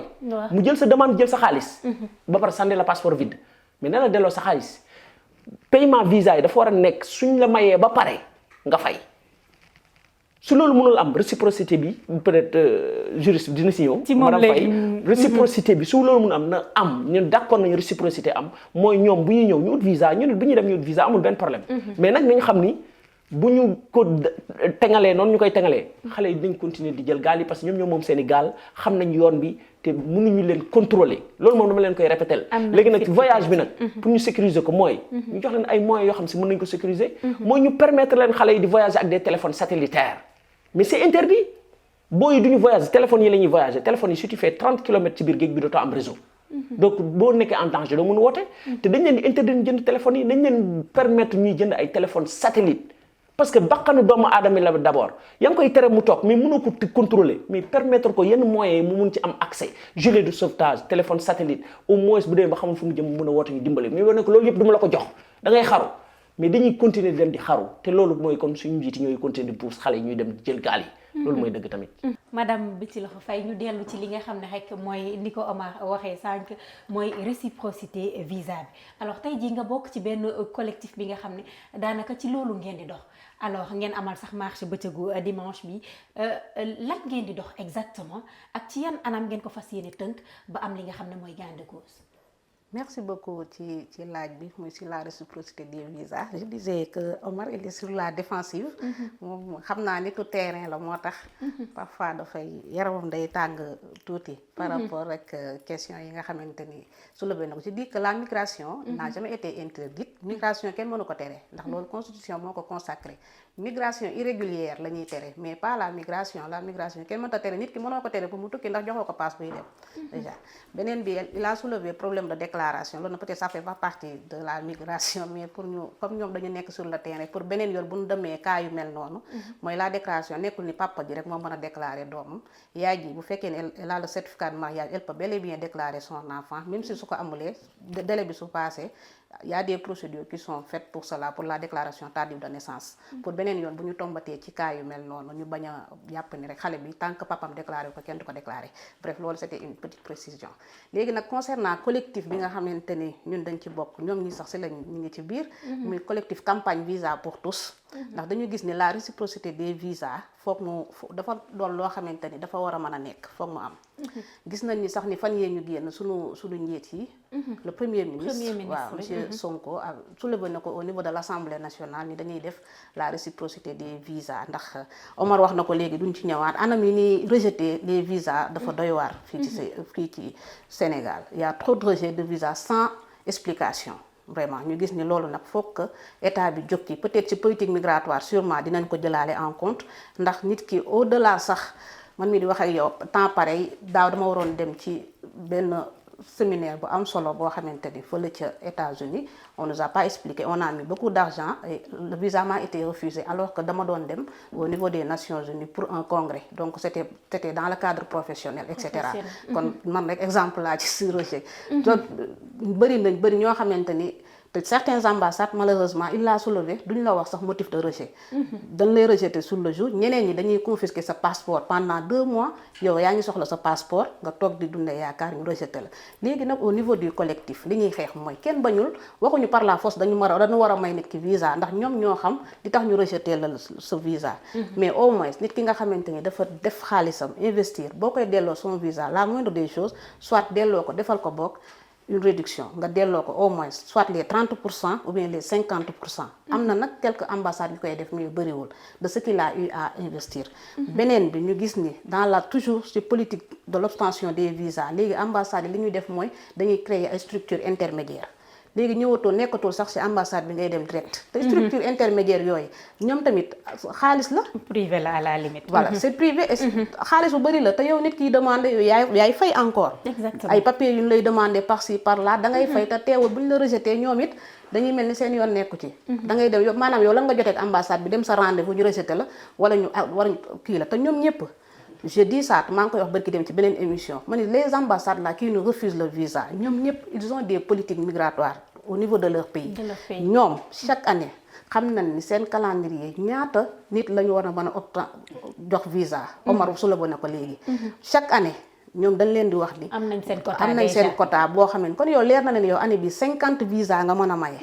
mu jël sa demande jël sa xaalis ba pare sànni la passeport vide mais na la delloo sa xaalis paiement visa yi dafa war a nekk suñ la mayee ba pare nga fay su loolu mënul am réciprocité bi peut-être juriste bi dina si ñëw. ci moom madame Faye réciprocité bi su loolu mun am na am ñun d'accord nañu réciprocité am mooy ñoom bu ñuy ñëw ñu ut visa ñun bu ñuy dem ñu ut visa amul benn problème. mais nag nañu xam ni bu ñu ko tengalee noonu ñu koy tengalee xale yi dinañ continuer di jël gaal yi parce que ñoom moom seen i gaal xam nañ yoon bi te mënuñu leen contrôler loolu moom dama leen koy répéter. léegi nag voyage bi nag. pour ñu sécuriser ko mooy. ñu jox leen ay moyens yoo xam si mën nañu ko sécuriser. mooy ñu permettre leen xale yi di voyager ak des téléphones satellitaires. mais c'est interdit booy yi du ñu voyager téléphones yi la ñuy voyager téléphones yi si tu fais 30 kilomètres ci biir géej bi dootoo am réseau. donc boo nekkee en danger doo mën a woote. te dañ leen di interdire jënd téléphones yi dañ leen permettre ñuy jënd ay téléphones satellite. parce que bakkanu doomu aadama la d'abord yaa ngi koy tere mu toog mais mënoo ko contrôler mais permettre ko yenn moyens yi mu mun ci am accès gilet de sauvetage téléphone satellite au moins bu dee ba xamul fu mu jëm mu mën a woote ñu dimbale mais wane ko loolu yëpp du ma la ko jox da ngay xaru mais dañuy continuer di dem di xaru te loolu mooy kon suñu njiiti ñooy continuer di pousse xale yi ñuy dem di jël gaal yi. loolu mooy dëgg tamit. madame Bittiloxo Faye ñu dellu ci li nga xam ne rek mooy ni ko Omar waxee sànq mooy réciprocité visa bi alors tey jii nga bokk ci benn collectif bi nga xam ne daanaka ci loolu ngeen di dox alors ngeen amal sax marche bëccëgu dimanche bi lan ngeen di dox exactement ak ci yan anam ngeen ko fas yéene tënk ba am li nga xam ne mooy gain de cause. Merci beaucoup ci laaj bi muy sur la réciprocité des visas je disais que Omar il est sur la défensive. moom xam naa ni tout terrain la moo tax. parfois dafay yaramam day tàng tuuti. par rapport ak question yi nga xamante ni soulevé na ko ci dire que la migration. n'a jamais été interdite migration kenn mënu ko tere ndax loolu constitution moo ko consacré. migration irrégulière la ñuy tere mais pas la migration kenn mënta tere nit ki mënoo ko tere pour mu tukki ndax joxoo ko passe buy dem. déjà beneen bi il a soulevé problème de déclaration loolu na peut-être ça fait pas partie de la migration mais pour ñu comme ñoom dañu nekk sur le terrain pour beneen yoon bu ñu demee cas yu mel noonu. mooy la déclaration nekkul ni papa ji rek moo mën a déclarer doomam yaay ji bu fekkee ne elle a le certificat de mariage elle peut bel et bien déclarer son enfant même si su ko amulee délai bi su passé. Il y a des procédures qui sont faites pour cela pour la déclaration tardive de naissance. pour beneen yoon bu ñu tombatee ci cas yu mel noonu ñu bañ a jàpp ni rek xale bi tant que papam déclaré ko kenn du ko déclaré bref loolu c'était une petite précision. léegi nag concernant collectif bi nga xamante ni ñun dañ ci bokk ñoom ñi sax si lañ ñu ngi ci biir. muy collectif campagne visa pour tous. ndax dañu gis ni la réciprocité des visas foog mu dafa doon loo xamante ni dafa war a mën a nekk foog mu am. gis nañ ni sax ni fan yee ñu génn sunu njiit yi. le premier ministre waaw monsieur Sonko a soulevé na ko au niveau de l'Assemblée nationale ni dañuy def la réciprocité des visas ndax Omar wax na ko léegi duñ ci ñëwaat anam yi ni rejeter les visas dafa doy waar fii ci Sénégal il y a trop de rejet de visas sans explication. vraiment ñu gis ni loolu nag foog que état bi jóg ci peut-être ci politique migratoire sûrement dinañ ko jëlaale en compte ndax nit ki au-delà sax man mi di wax ak yow temps pareil daaw dama waroon dem ci benn séminaire bu am solo boo xamante ni fële ca États-Unis on nous a pas expliqué on a mis beaucoup d'argent et le visa m'a été refusé alors que dama doon dem au niveau des Nations Unies pour un congrès donc c'était dans le cadre professionnel et cetera kon man rek exemple laa ci sur rejet donc bëri ñoo xamante ni te certaines ambassades malheureusement il l'a soulevé duñ la wax sax motif de rejet dañ lay rejeter sur le jour ñeneen ñi dañuy confisquer sa passeport pendant 2 mois yow yaa ngi soxla sa passeport nga toog di dundee yaakaar ñu rejeter la léegi nag au niveau du collectif li ñuy xeex mooy kenn bañul waxuñu par la force dañu war a may nit ki visa ndax ñoom ñoo xam di tax ñu rejeter la sa visa mais au moins nit ki nga xamante ni dafa def xaalisam investir boo koy delloo son visa la moindre des choses soit delloo ko defal ko bokk une réduction nga delloo ko au moins soit les 30% ou bien les 50%. am na nag quelques ambassades yu koy def mais bëriwul de ce qu'il a eu à investir. beneen bi ñu gis ni toujours ci politique de l'obtention des visas léegi ambassades yi li ñuy def mooy dañuy créer ay structures intermédiaires. léegi nekkatul sax ci ambassade bi ngay dem direct. te structure intermédiaire yooyu ñoom tamit xaalis la. privé la à la limite. voilà c'est privé et xaalis bu bëri la te yow nit kiy demandé yow yaay fay encore. exactement ay papiers yu ñu lay demandé par ci par là da ngay fay te teewul bu ñu la rejeté ñoom it dañuy mel ni seen yoon nekku ci. da ngay dem yow maanaam yow lan nga jotee ak ambassade bi dem sa rendez-vous ñu rejeté la wala ñu kii la te ñoom ñëpp. je dis ça maa ngi koy wax barki dem ci beneen émission ma ne les ambassades là qui nous refusent le visa ñoom ñëpp ils ont des politiques migratoires au niveau de leur pays. ñoom chaque année xam nañ ni seen calendrier ñaata nit la ñu war a mën a jox visa. Omar soulevé na ko léegi. chaque année ñoom dañ leen di wax ni. am nañ seen quota boo xam ne kon yow leer na leen yow année bi 50 visa nga mën a maye.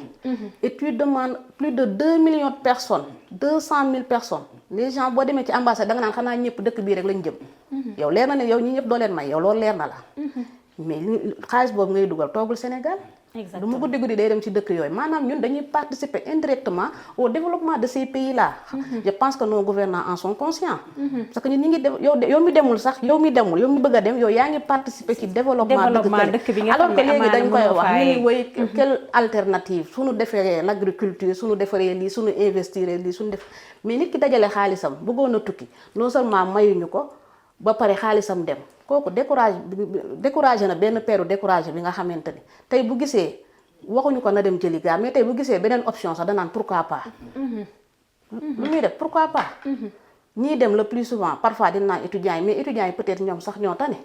et tu demandes plus de 2 millions de personnes 200 000 personnes. les gens boo demee ci ambassade da nga naan xanaa ñëpp dëkk bii rek lañ jëm. yow leer na ne yow ñi ñëpp doo leen may yow loolu leer na la. mais xaalis boobu ngay dugal toogul Sénégal. exactement lu mu guddi day dem ci dëkk yooyu maanaam ñun dañuy participer indirectement au développement de ces pays là. je pense que nos gouvernants en sont conscients. parce que ñun ñi ngi dem yow mi demul sax yow mi bëgg a dem yow yaa ngi participer ci développement dëkk bi alors que léegi dañ koy wax ñu ngi woy quelle alternative suñu defaree l'agriculture suñu defaree lii suñu investir lii suñu def mais nit ki dajale xaalisam bëggoon a tukki non seulement mayuñu ko ba pare xaalisam dem kooku découragé na benn peeru découragé bi nga xamante ni tey bu gisee waxuñu ko na dem jëli gaa mais tey bu gisee beneen option sax danaan pourquoi pas. lu muy def pourquoi pas. ñii dem le plus souvent parfois dinaa étudiants yi mais étudiants yi peut-être ñoom sax ñoo tane.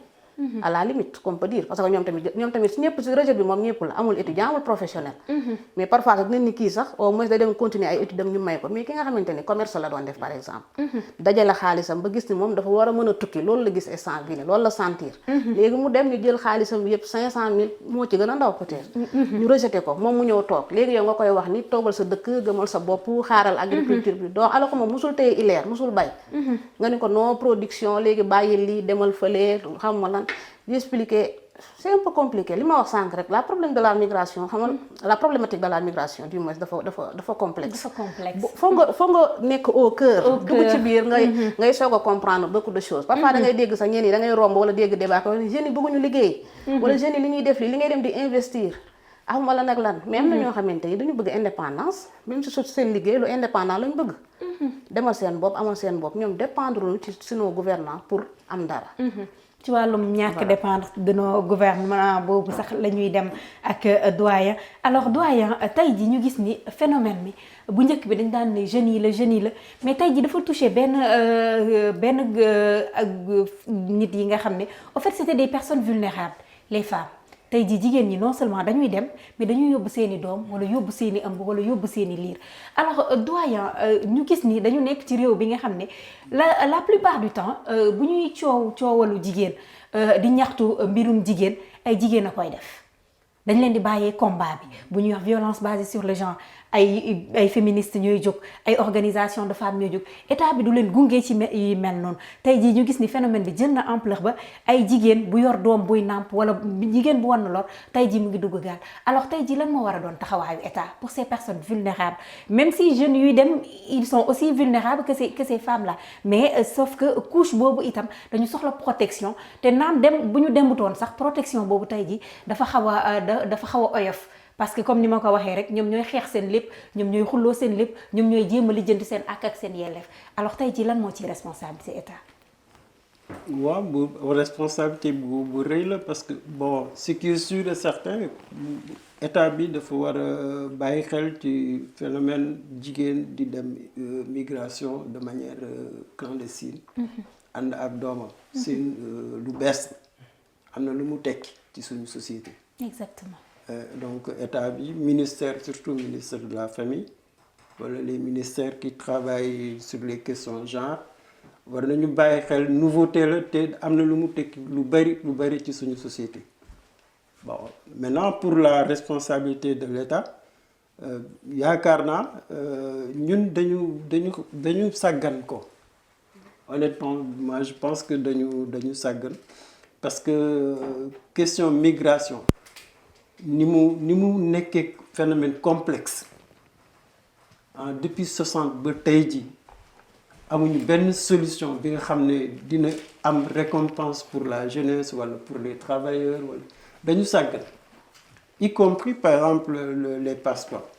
à la limite qu'on peut dire parce que ñoom tamit si ñëpp si rejet bi moom ñëpp la amul étudiant amul professionnel. mais parfois sax dinañ ni kii sax au moins day dem continuer ay études ñu may ko mais ki nga xamante ni commerce la doon def par exemple. dajale xaalisam ba gis ni moom dafa war a mën a tukki loolu la gis instant bii nii loolu la sentir. léegi mu dem ñu jël xaalisam yëpp 500000 moo ci gën a ndaw peut-être. ñu rejeté ko moom mu ñëw toog léegi yow nga koy wax ni toogal sa dëkk gëmal sa bopp xaaral agriculture bi doo alors que moom musul téye ileer musul bay. nga ni ko non production léegi bàyyi lii demal fële xam nga lan j'expliquais c'est un peu compliqué li ma wax sànq rek la problématique de la migration du moins dafa complexe. foo nga nekk au cœur. dugg ci biir ngay soog a comprendre beaucoup de choses. parfois da ngay dégg sax ñenn yi da ngay romb wala dégg débat ko jeunes yi bëgguñu liggéey. wala jeunes yi li ñuy def li ngay dem di investir. xamuma la nag lan mais am na ñoo xamante ni dañu bëgg indépendance même si seen liggéey lu indépendant lañ bëgg. demal seen bopp amal seen bopp ñoom dépendre lu ci nos gouvernants pour am dara. ci wàllum ñàkk dépendre de nos gouvernements boobu sax la ñuy dem ak doyen alors doyen tey ji ñu gis ni phénomène mi bu njëkk bi dañ daan ne jeunes yi la mais tey ji dafa touché benn nit yi nga xam ne en fait c'était des personnes vulnérables les femmes tey ji jigéen ñi non seulement dañuy dem mais dañuy yóbbu seeni doom wala yóbbu seeni ëmb wala yóbbu seeni liir alors doyen ñu gis ni dañu nekk ci réew bi nga xam ne la plupart du temps bu ñuy coowalu jigéen di ñaxtu mbirum jigéen ay jigéen a koy def dañ leen di bàyyee combat bi bu ñuy wax violence basée sur le genre ay féministes ñooy jóg ay organisation de femmes ñooy jóg état bi du leen gunge ci yi mel noonu tey jii ñu gis ni phénomène bi jël na ampleur ba ay jigéen bu yor doom buy nàmp wala jigéen bu wan na lor tey jii mu ngi dugg gaal alors tey jii lan moo war a doon taxawaayu état pour ces personnes vulnérables même si jeunes yuy dem ils sont aussi vulnérables que ces femmes là mais sauf que couche boobu itam dañu soxla protection te naam dem bu ñu demutoon sax protection boobu tey jii dafa xaw a oyof parce que comme ni ma ko waxee rek ñoom ñooy xeex seen lépp ñoom ñooy xulloo seen lépp ñoom ñooy jéem a lijjanti seen ak seen yelleef alors tey jii lan moo ci responsabilité état. waaw bu responsabilité bu rëy la parce que bon ce qui est sûr et certain état bi dafa war a bàyyi xel ci phénomène jigéen di dem migration de manière clandestine. ànd ak doomam. c'est lu bees am na lu mu tekki ci suñu société. exactement. Donc état bi ministère surtout ministère de la famille wala les ministères qui travaillent sur les questions genre war nañu bàyyi xel nouveauté la te am na lu mu tekki lu bari ci suñu société. Bon maintenant pour la responsabilité de l'état yaakaar naa ñun dañu sàggan ko honnêtement moi je pense que dañu sàggan parce que question migration ni mu nekkee phénomène complexe depuis 60 ba tey ji amuñu benn solution bi nga xam ne dina am récompense pour la jeunesse wala pour les travailleurs wala dañu sàggan y compris par exemple les passeports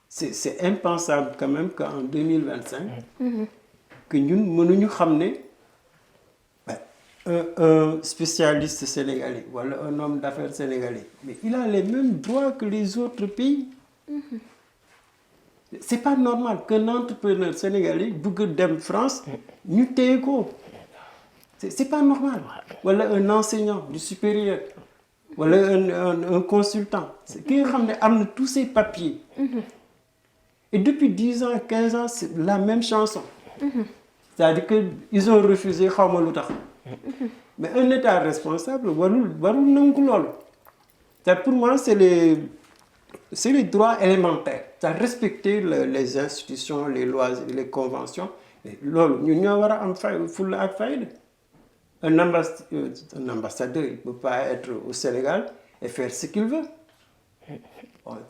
c'est impensable quand même qu'en 2025 que ñun mënuñu xam ne un spécialiste sénégalais wala un homme d'affaires sénégalais mais il a les mêmes droits que les autres pays. C'est pas normal qu'un entrepreneur sénégalais bëgg dem France ñu téye ko c'est pas normal wala un enseignant du supérieur wala un consultant ki nga xam ne am na tous ces papiers et depuis 10 ans 15 ans c'est la même chanson c'est-à-dire que ils ont refusé xawma lu tax mais un état responsable warul nangu loolu te pour moi c'est les droits élémentaires c'est-à-dire respecter les institutions, les lois, les conventions. loolu ñun ñoo war a am fulla ak fayda. Un ambassadeur, il ne peut pas être au Sénégal et faire ce qu'il veut.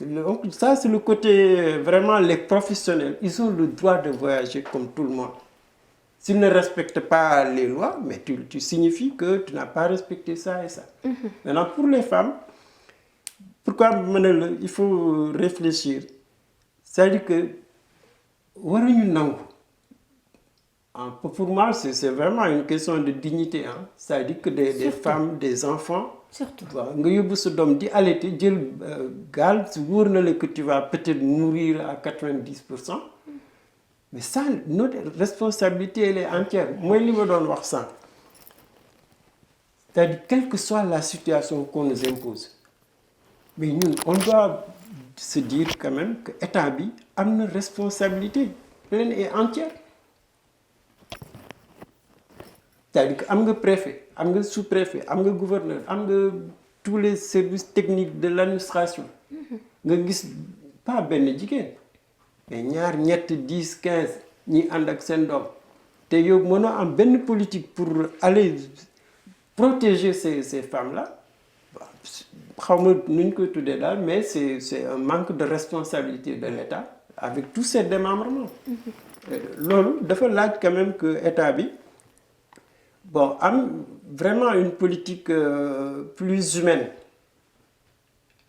Donc, ça, c'est le côté, vraiment, les professionnels, ils ont le droit de voyager comme tout le monde. S'ils ne respectent pas les lois, mais tu signifies que tu n'as pas respecté ça et ça. Maintenant, pour les femmes, pourquoi il faut réfléchir. C'est-à-dire que, waruñu nangu. Pour moi, c'est vraiment une question de dignité. Hein. C'est-à-dire que des femmes, des enfants, surtout nga yóbbu sa doom di allaiter jël gaal si wóor na la que tu vas peut-être nourrir à 90%. Mais ça, notre responsabilité, elle est entière. Moi, li ma doon wax sànq. C'est-à-dire, quelle que soit la situation qu'on nous impose, mais ñun, on doit se dire quand même que l'État bi am na responsabilité pleine et entière. C'est-à-dire que am nga préfet, am nga sous-préfet, am nga gouverneur, am nga tous les services techniques de l'administration. nga gis pas benn jigéen mais ñaar ñett 10 15 ñi ànd ak seen doom te yow mënoo am benn politique pour aller protéger ces femmes-là. xaw ma nu ñu koy tuddee daal mais c'est un manque de responsabilité de l'État avec tous ces démembrements. loolu dafa laaj quand même que État bi bon am vraiment une politique plus humaine.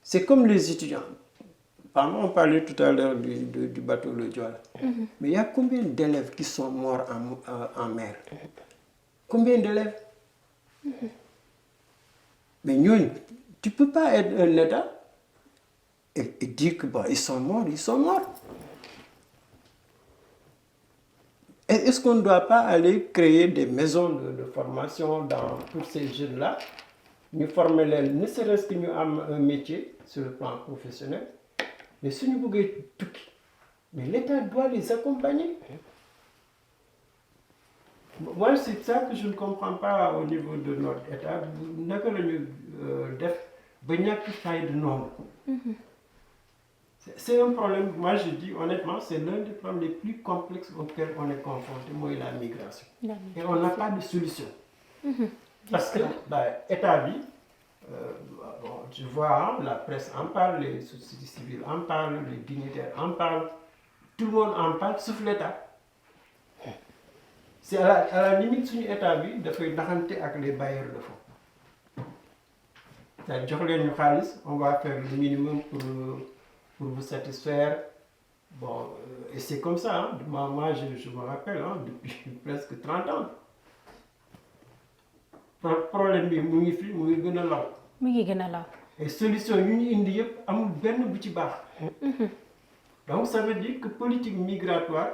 C'est comme les étudiants. On parlait tout à l'heure du bateau Le Joola. Mais il y a combien d'élèves qui sont morts en mer? Combien d'élèves? Mais ñooñu, tu ne peux pas être un État et dire que bon, ils sont morts. Est-ce qu'on ne doit pas aller créer des maisons de formation pour ces jeunes-là? Nous former les, ne serait-ce que nous avons un métier sur le plan professionnel, mais si nous voulons tout, mais l'État doit les accompagner. Moi, c'est ça que je ne comprends pas au niveau de notre État. C'est un problème, moi je dis honnêtement, c'est l'un des problèmes les plus complexes auxquels on est confronté, moi, la migration. Et on n'a pas de solution. Parce que l'État dit, tu vois, la presse en parle, les sociétés civiles en parlent, les dignitaires en parlent, tout le monde en parle, sauf l'État. C'est à la limite, si l'État dit, de faire d'arrêter avec les bailleurs de fonds. C'est-à-dire, on va faire le minimum pour vous satisfaire. Bon, et c'est comme ça, hein. Moi je me rappelle, hein, depuis presque 30 ans. Problème bi mu ngi fi mu ngi gën a law. Et solution yu ñu indi yëpp amul benn bu ci baax. Donc ça veut dire que politique migratoire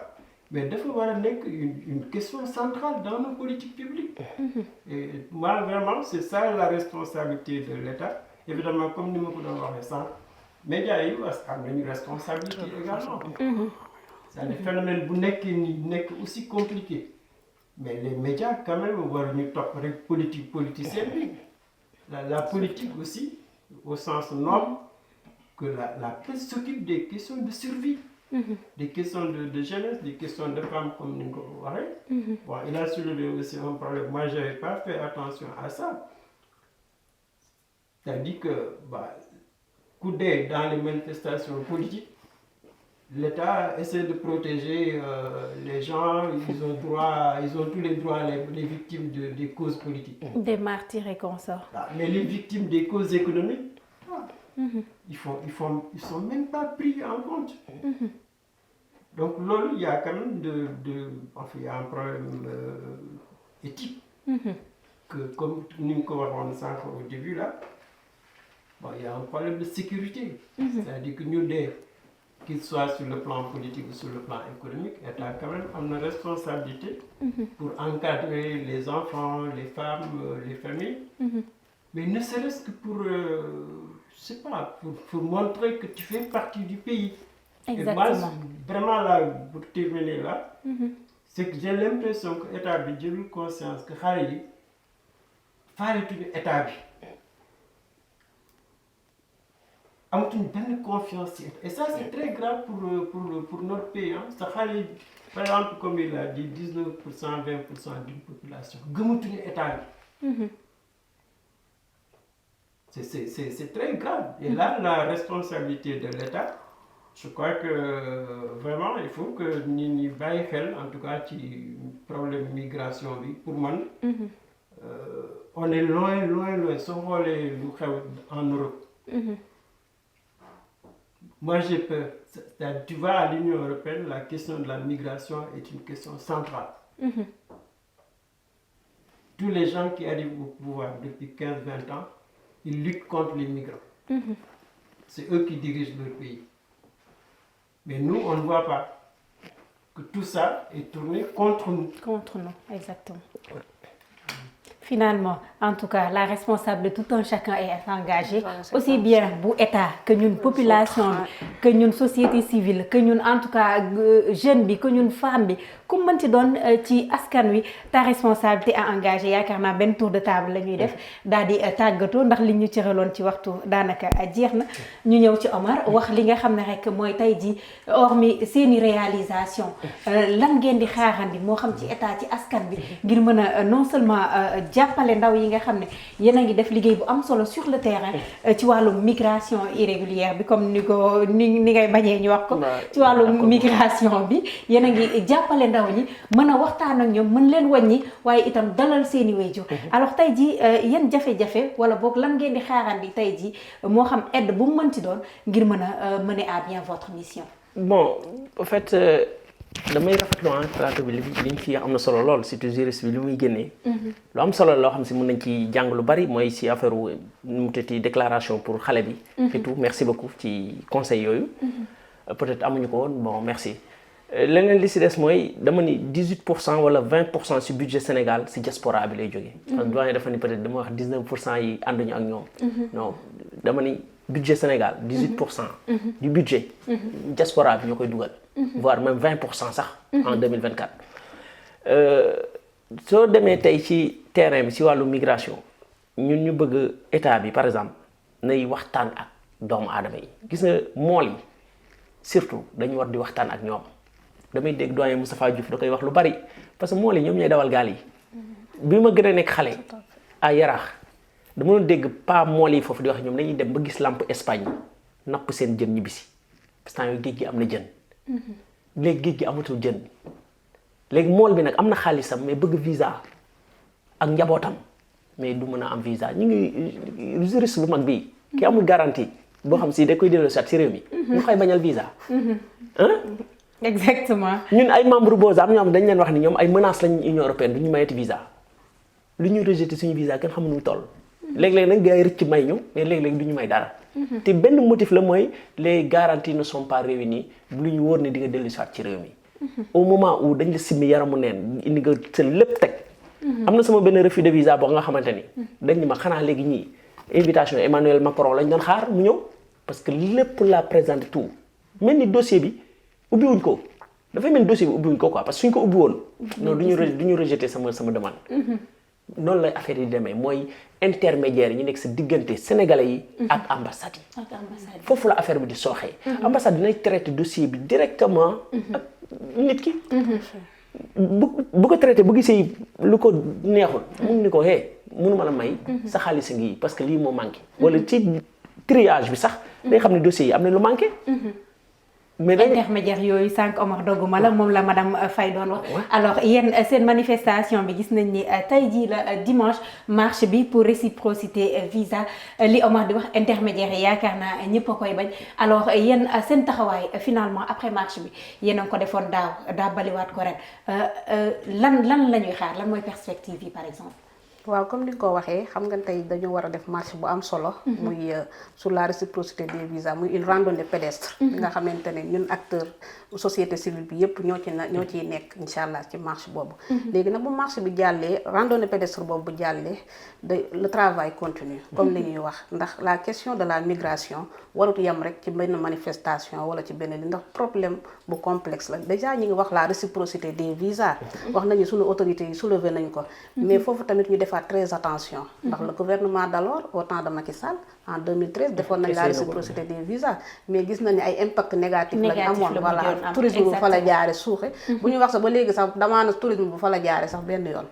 mais dafa war a nekk une question centrale dans nos politiques publiques. Et moi vraiment c'est ça la responsabilité de l'État. Évidemment comme ni ma ko doon waxee sànq médias yi am nañu responsabilité également. C'est un phénomène bu nekk aussi compliqué. Mais les médias, quand même, vont nous top politicienne. La politique aussi, au sens noble, que la presse s'occupe des questions de survie, des questions de jeunesse, des questions de femmes, comme nous l'avons. Bon, il a soulevé aussi un problème. Moi, je n'avais pas fait attention à ça. C'est-à-dire que, coup d'œil dans les manifestations politiques, l'État essaie de protéger les gens, ils ont tous les droits, les victimes des causes politiques. Des martyrs et consorts. Mais les victimes des causes économiques, ils sont même pas pris en compte. Donc là, il y a quand même il y a un problème éthique. Que, comme nous l'avons dit au début, là, il y a un problème de sécurité. C'est-à-dire que nous, qu'il soit sur le plan politique ou sur le plan économique, l'État quand même a une responsabilité pour encadrer les enfants, les femmes, les familles. Mais ne serait-ce que pour, je sais pas, pour montrer que tu fais partie du pays. Exactement. Et moi, vraiment là, pour terminer là, c'est que j'ai l'impression que l'État a eu conscience que il fallait une État. amatuñ benn confiance ci et ça c'est très grave pour notre pays hein. Ça xale par exemple comme il a dit 19% 20% d'une population gëmatuñu état bi. C'est très grave. Et là, la responsabilité de l'État, je crois que vraiment, il faut que nous baillons en tout cas, ci problème migration. Pour moi, on est loin, sans voler en Europe. Moi, j'ai peur. Tu vas à l'Union européenne, la question de la migration est une question centrale. Tous les gens qui arrivent au pouvoir depuis 15-20 ans, ils luttent contre les migrants. C'est eux qui dirigent leur pays. Mais nous, on ne voit pas que tout ça est tourné contre nous. Contre nous, exactement. Finalement, en tout cas, la responsable de tout un chacun est engagée, aussi bien pour l'État que nous, population, que nous, société civile, que nous, en tout cas, jeunes, que nous, femmes, comme tu donnes, tu askan ta responsabilité à engager. Il y a un tour de table, nous def, dadi tagato, ndax li ñu ci relon ci waxtu danaka jeexna ñu ñew ci Omar wax li nga xamné rek moy tay ji hormis seeni réalisation lan ngeen di xaarandi mo xam ci état ci askan bi ngir mëna non seulement jàppale ndaw yi nga xam ne yéen a ngi def liggéey bu am solo sur le terrain ci wàllum migration irrégulière bi comme ni ngay bañee ñu wax ko ci wàllum migration bi yéen a ngi jàppale ndaw ñi mën a waxtaan ak ñoom mën leen wàññi waaye itam dalal seeni waajur alors tey ji yan jafe-jafe wala boog lan ngeen di xaarandi tey ji moo xam aide bu mu mënti doon ngir mën a mener à bien votre mission. Bon en fait damay rafetlu plateau bi liñ ci am na solo lool surtout juriste bi li muy génnee lu am solo loo xam si mën nañ ci jàng lu bari mooy si affaire mu tëti déclaration pour xale bi et tout merci beaucoup ci conseil yooyu peut-être amuñu ko woon bon merci leneen li si des mooy dama ni 18% wala 20% si budget Sénégal si diaspora bi lay jógee parce que doyen dafa ni peut-être dama wax 19% yi ànduñu ak ñoom non dama ni budget Sénégal 18% du budget diaspora bi ñoo koy dugal voire même 20% sax en 2024 soo demee tey ci terrain bi ci wàllu migration ñun ñu bëgg état bi par exemple nay waxtaan ak doomu aadama yi gis nga mool yi surtout dañu war di waxtaan ak ñoom damay dégg doyen Moustapha Diouf da koy wax lu bari parce que mool yi ñoom ñooy dawal gaal yi bi ma gën a nekk xale à Yaraax dama doon dégg pas mool yi foofu di wax ñoom dañuy dem ba gis lampe Espagne napp seen jën ñibbisi parce que yooyu géej gi am na jën léegi géej gi amatul jën léegi mool bi nag am na xaalisam mais bëgg visa ak njabootam mais du mën a am visa ñu ngi juriste bu mag bii ki amul garantie boo xam si da koy delloo si réew mi ñu koy bañal visa exactement ñun ay membre BOSA am ñoo xam dañ leen wax ni ñoom ay menaces lañ Union européenne du ñu mayeti visa lu ñuy rejeté suñu visa kenn xamul nu toll léeg-léeg nag gars yi rëcc may ñu mais léeg-léeg du ñu may dara te benn motif la mooy les garanties ne sont pas réunies bu lu ñu wóor ne di nga dellu si ci réew mi au moment où dañ la simmi yaramu neen indi nga seen lépp teg am na sama benn refus de visa boo nga xamante ni dañ ni ma xanaa léegi ñii invitation Emmanuel Macron lañ doon xaar mu ñëw parce que lépp la présente tout mel ni dossier bi ubbiwuñ ko dafay mel ni dossier bi ubbiwuñ ko quoi parce que suñ ko ubbi woon non du ñu rejeté sama demande noonu lay affaire yi demee mooy intermédiaire yi ñu nekk sa diggante sénégalais yi ak ambassade yi foofu la affaire bi di sooxee ambassade dinañ traité dossier bi directement ak nit ki bu ko traité bu gisee lu ko neexul mun ni ko mënuma la may sa xaalis ngi parce que lii moo manqué wala ci triage bi sax day xam ne dossier yi am na lu manqué mais intermédiaire yooyu sànq Omar dogguma la moom la madame Faye doon wax alors yéen seen manifestation bi gis nañ ni tey jii la dimanche marche bi pour réciprocité visa li Omar di wax intermédiaire yi yaakaar naa ñëpp a koy bañ alors yéen seen taxawaay finalement après marche bi yéen a ngi ko defoon daa baliwaat ko ren lan la ñuy xaar lan mooy perspective yi par exemple. waaw comme ni nga ko waxee xam nga tey dañoo war a def marche bu am solo. muy sur la réciprocité des visas muy une randonnée pédestre. nga xamante ne ñun acteur société civile bi yëpp ñoo ciy nekk incha allah ci marche boobu. léegi nag bu marche bi jàllee randonnée pédestre boobu bu jàllee le travail continue. comme li ñuy wax ndax la question de la migration warut yem rek ci benn manifestation wala ci benn li ndax problème bu complexe la déjà ñu ngi wax la réciprocité des visas. wax nañu sunu autorités yi soulevé nañ ko. mais foofu tamit ñu def defaat très attention. ndax le gouvernement d'alors au temps de Macky Sall en 2013 defoon nañ la réciprocité des visas mais gis nañ ne ay impact négatif lañ amoon voilà tourisme bu fa la jaare suuxe bu ñu wax sax ba léegi sax demande tourisme bu fa la jaare sax benn yoon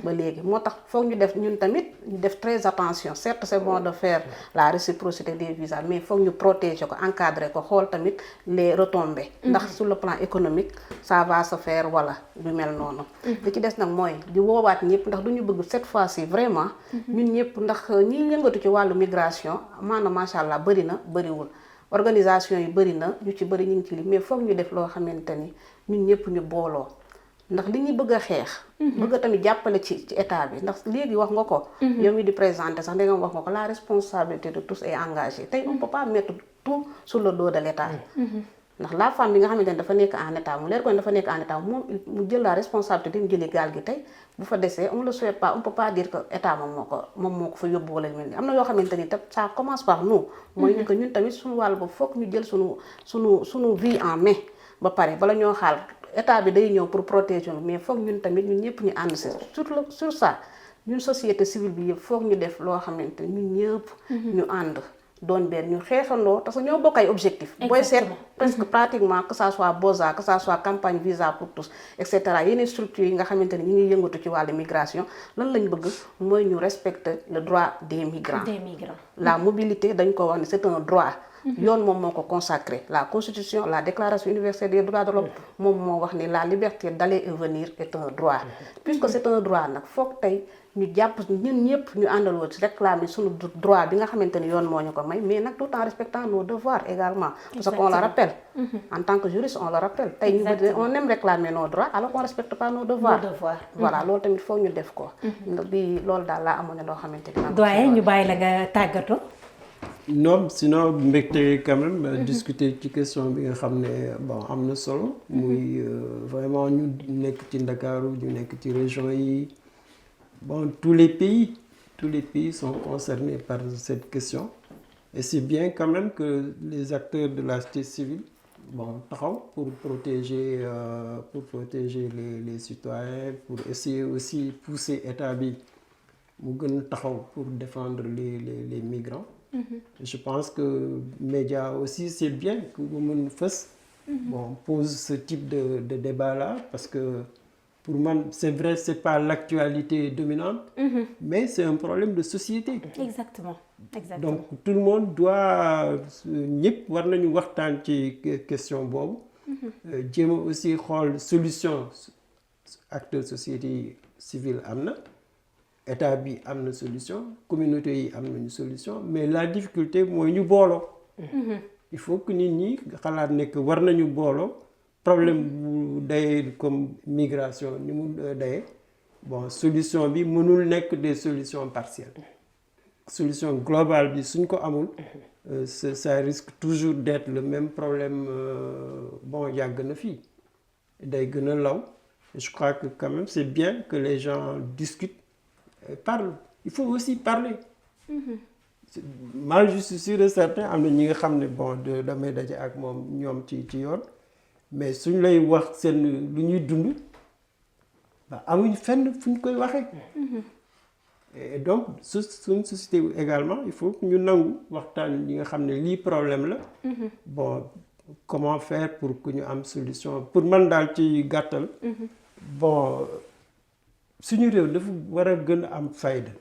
ba léegi moo tax foog ñu def ñun tamit ñu def très attention certes c'est bon de faire la réciprocité des visas mais foog ñu protéger ko encadrer ko xool tamit les retombées ndax sur le plan économique ça va se faire wala du mel noonu li ci des nag mooy di woowaat ñëpp ndax duñu bëgg cette fois-ci vraiment ñun ñëpp ndax ñi yëngatu ci wàllu migration maanaam macha allah bëri na bëriwul organisation yi bëri na ñu ci bëri ñu ngi ci li mais foog ñu def loo xamante ni ñun ñëpp ñu booloo ndax li ñu bëgg a xeex bëgg a tamit jàppale ci état bi ndax léegi wax nga ko yow mi di présenter sax danga wax nga ko la responsabilité de tous est engagée tey on peut pas mettre tout sur le dos de l'état ndax la femme bi nga xamante ne dafa nekk en état mu leer ko ne dafa nekk en état moom mu jël la responsabilité mu jëli gaal gi tey bu fa desee on le souhaite pas on peut pas dire que état moom moo ko fa yóbbu wala mel ni am na yoo xamante ni te ça commence par nous mooy ñu que ñun tamit suñu wàll boobu foog ñu jël suñu vie en main ba pare bala ñoo xaal état bi day ñëw pour protéger mais foog ñun tamit ñun ñëpp ñu ànd si sur ça ñun société civile bi yëpp foog ñu def loo xamante ni ñun ñëpp ñu ànd doon benn ñu xeexandoo parce que ñoo bokk ay objectif booy seet presque pratiquement que ça soit BOSA que ça soit campagne visa pour tous et cetera yeneen structures yi nga xamante ni ñu ngi yëngatu ci wàllu migration lan lañ bëgg mooy ñu respecter le droit des migrants la mobilité dañ ko wax ni c'est un droit yoon moom moo ko consacré la constitution la déclaration universelle des droits de l'homme moom moo wax ni la liberté d'aller et venir est un droit puisque c'est un droit nag foog tey ñu jàpp ñun ñëpp ñu àndaloo ci réclamer suñu droit bi nga xamante ni yoon moo ñu ko may mais nag tout en respectant nos devoirs également parce qu'on le rappelle en tant que juriste on le rappelle tey ñu on aime réclamer nos droits alors qu'on respecte pas nos devoirs voilà loolu tamit foog ñu def ko bi loolu daal laa amoon ne loo xamante ni doyen ñu bàyyi la nga tàggatoo non sinon mbégte quand même discuter ci question bi nga xam ne bon am na solo muy vraiment ñu nekk ci Ndakaaru ñu nekk ci région yi bon tous les pays sont concernés par cette question et c'est bien quand même que les acteurs de la société civile bon taxaw pour protéger les citoyens pour essayer aussi pousser état bi mu gën taxaw pour défendre les migrants. Je pense que médias aussi c'est bien que mu mën fës bon pose ce type de débat là parce que pour moi c'est vrai c'est pas l'actualité dominante mais c'est un problème de société. Exactement. Donc tout le monde doit ñëpp war nañu waxtaan ci question boobu jéem a aussi xool solution acteurs société civile am na état bi am na solution communauté yi am nañu solution mais la difficulté mooy ñu booloo il faut que nit ñi xalaat ne que war nañu booloo problème bu dayee comme migration ni mu dayee bon solution bi mënul nekk des solutions partielles solution globale bi suñ ko amul ça risque toujours d'être le même problème bon yàgg na fii day gën a law je crois que quand même c'est bien que les gens discutent parle il faut aussi parler moi je suis sûr et certain am na ñi nga xam ne bon damay daje ak moom ñoom ci yoon mais suñ lay wax seen lu ñuy dund ba amuñ fenn fu ñu koy waxee et donc suñ société également il faut que ñu nangu waxtaan ñi nga xam ne lii problème la bon comment faire pour que ñu am solution pour man daal ci gàttal bon suñu réew dafa war a gën a am fayda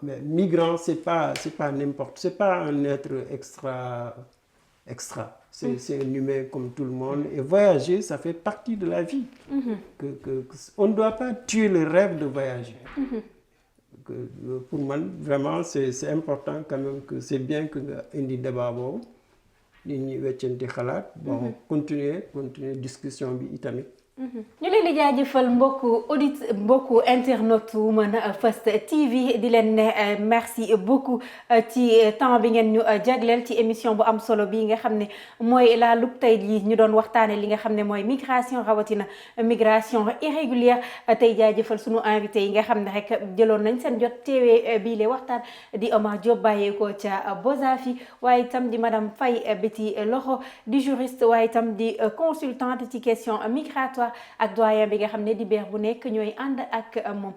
mais migrant c'est pas n'importe c'est pas un être extra c'est un humain comme tout le monde et voyager ça fait partie de la vie que on ne doit pas tuer le rêve de voyager que pour man vraiment c'est important quand même que c'est bien que nga indi débat boobu nit ñi weccanti xalaat bon continuer discussion bi itamit ñu leen di jaajëfal mbokku internet Women First TV di leen ne merci beaucoup ci temps bi ngeen ñu jagleel ci émission bu am solo bi nga xam ne mooy la loupe tey jii ñu doon waxtaane li nga xam ne mooy migration rawatina migration irrégulière tey jaajëfal sunu invité yi nga xam ne rek jëloon nañ seen jot teewee bii le waxtaan di Omar Diop bàyyeekoo ca Bosafi waaye itam di madame Faye Betty Loxo di juriste waaye itam di consultante ci question migratoire fois ak doyen bi nga xam ne dibéer bu nekk ñooy ànd ak moom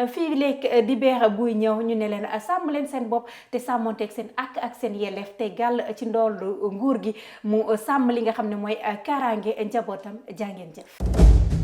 fii léegi dibéer buy ñëw ñu ne leen sàmm leen seen bopp te sàmmonteeg seen ak seen yelleef te gàll ci ndoolu nguur gi mu sàmm li nga xam ne mooy kaaraange njabootam jàngeen jëf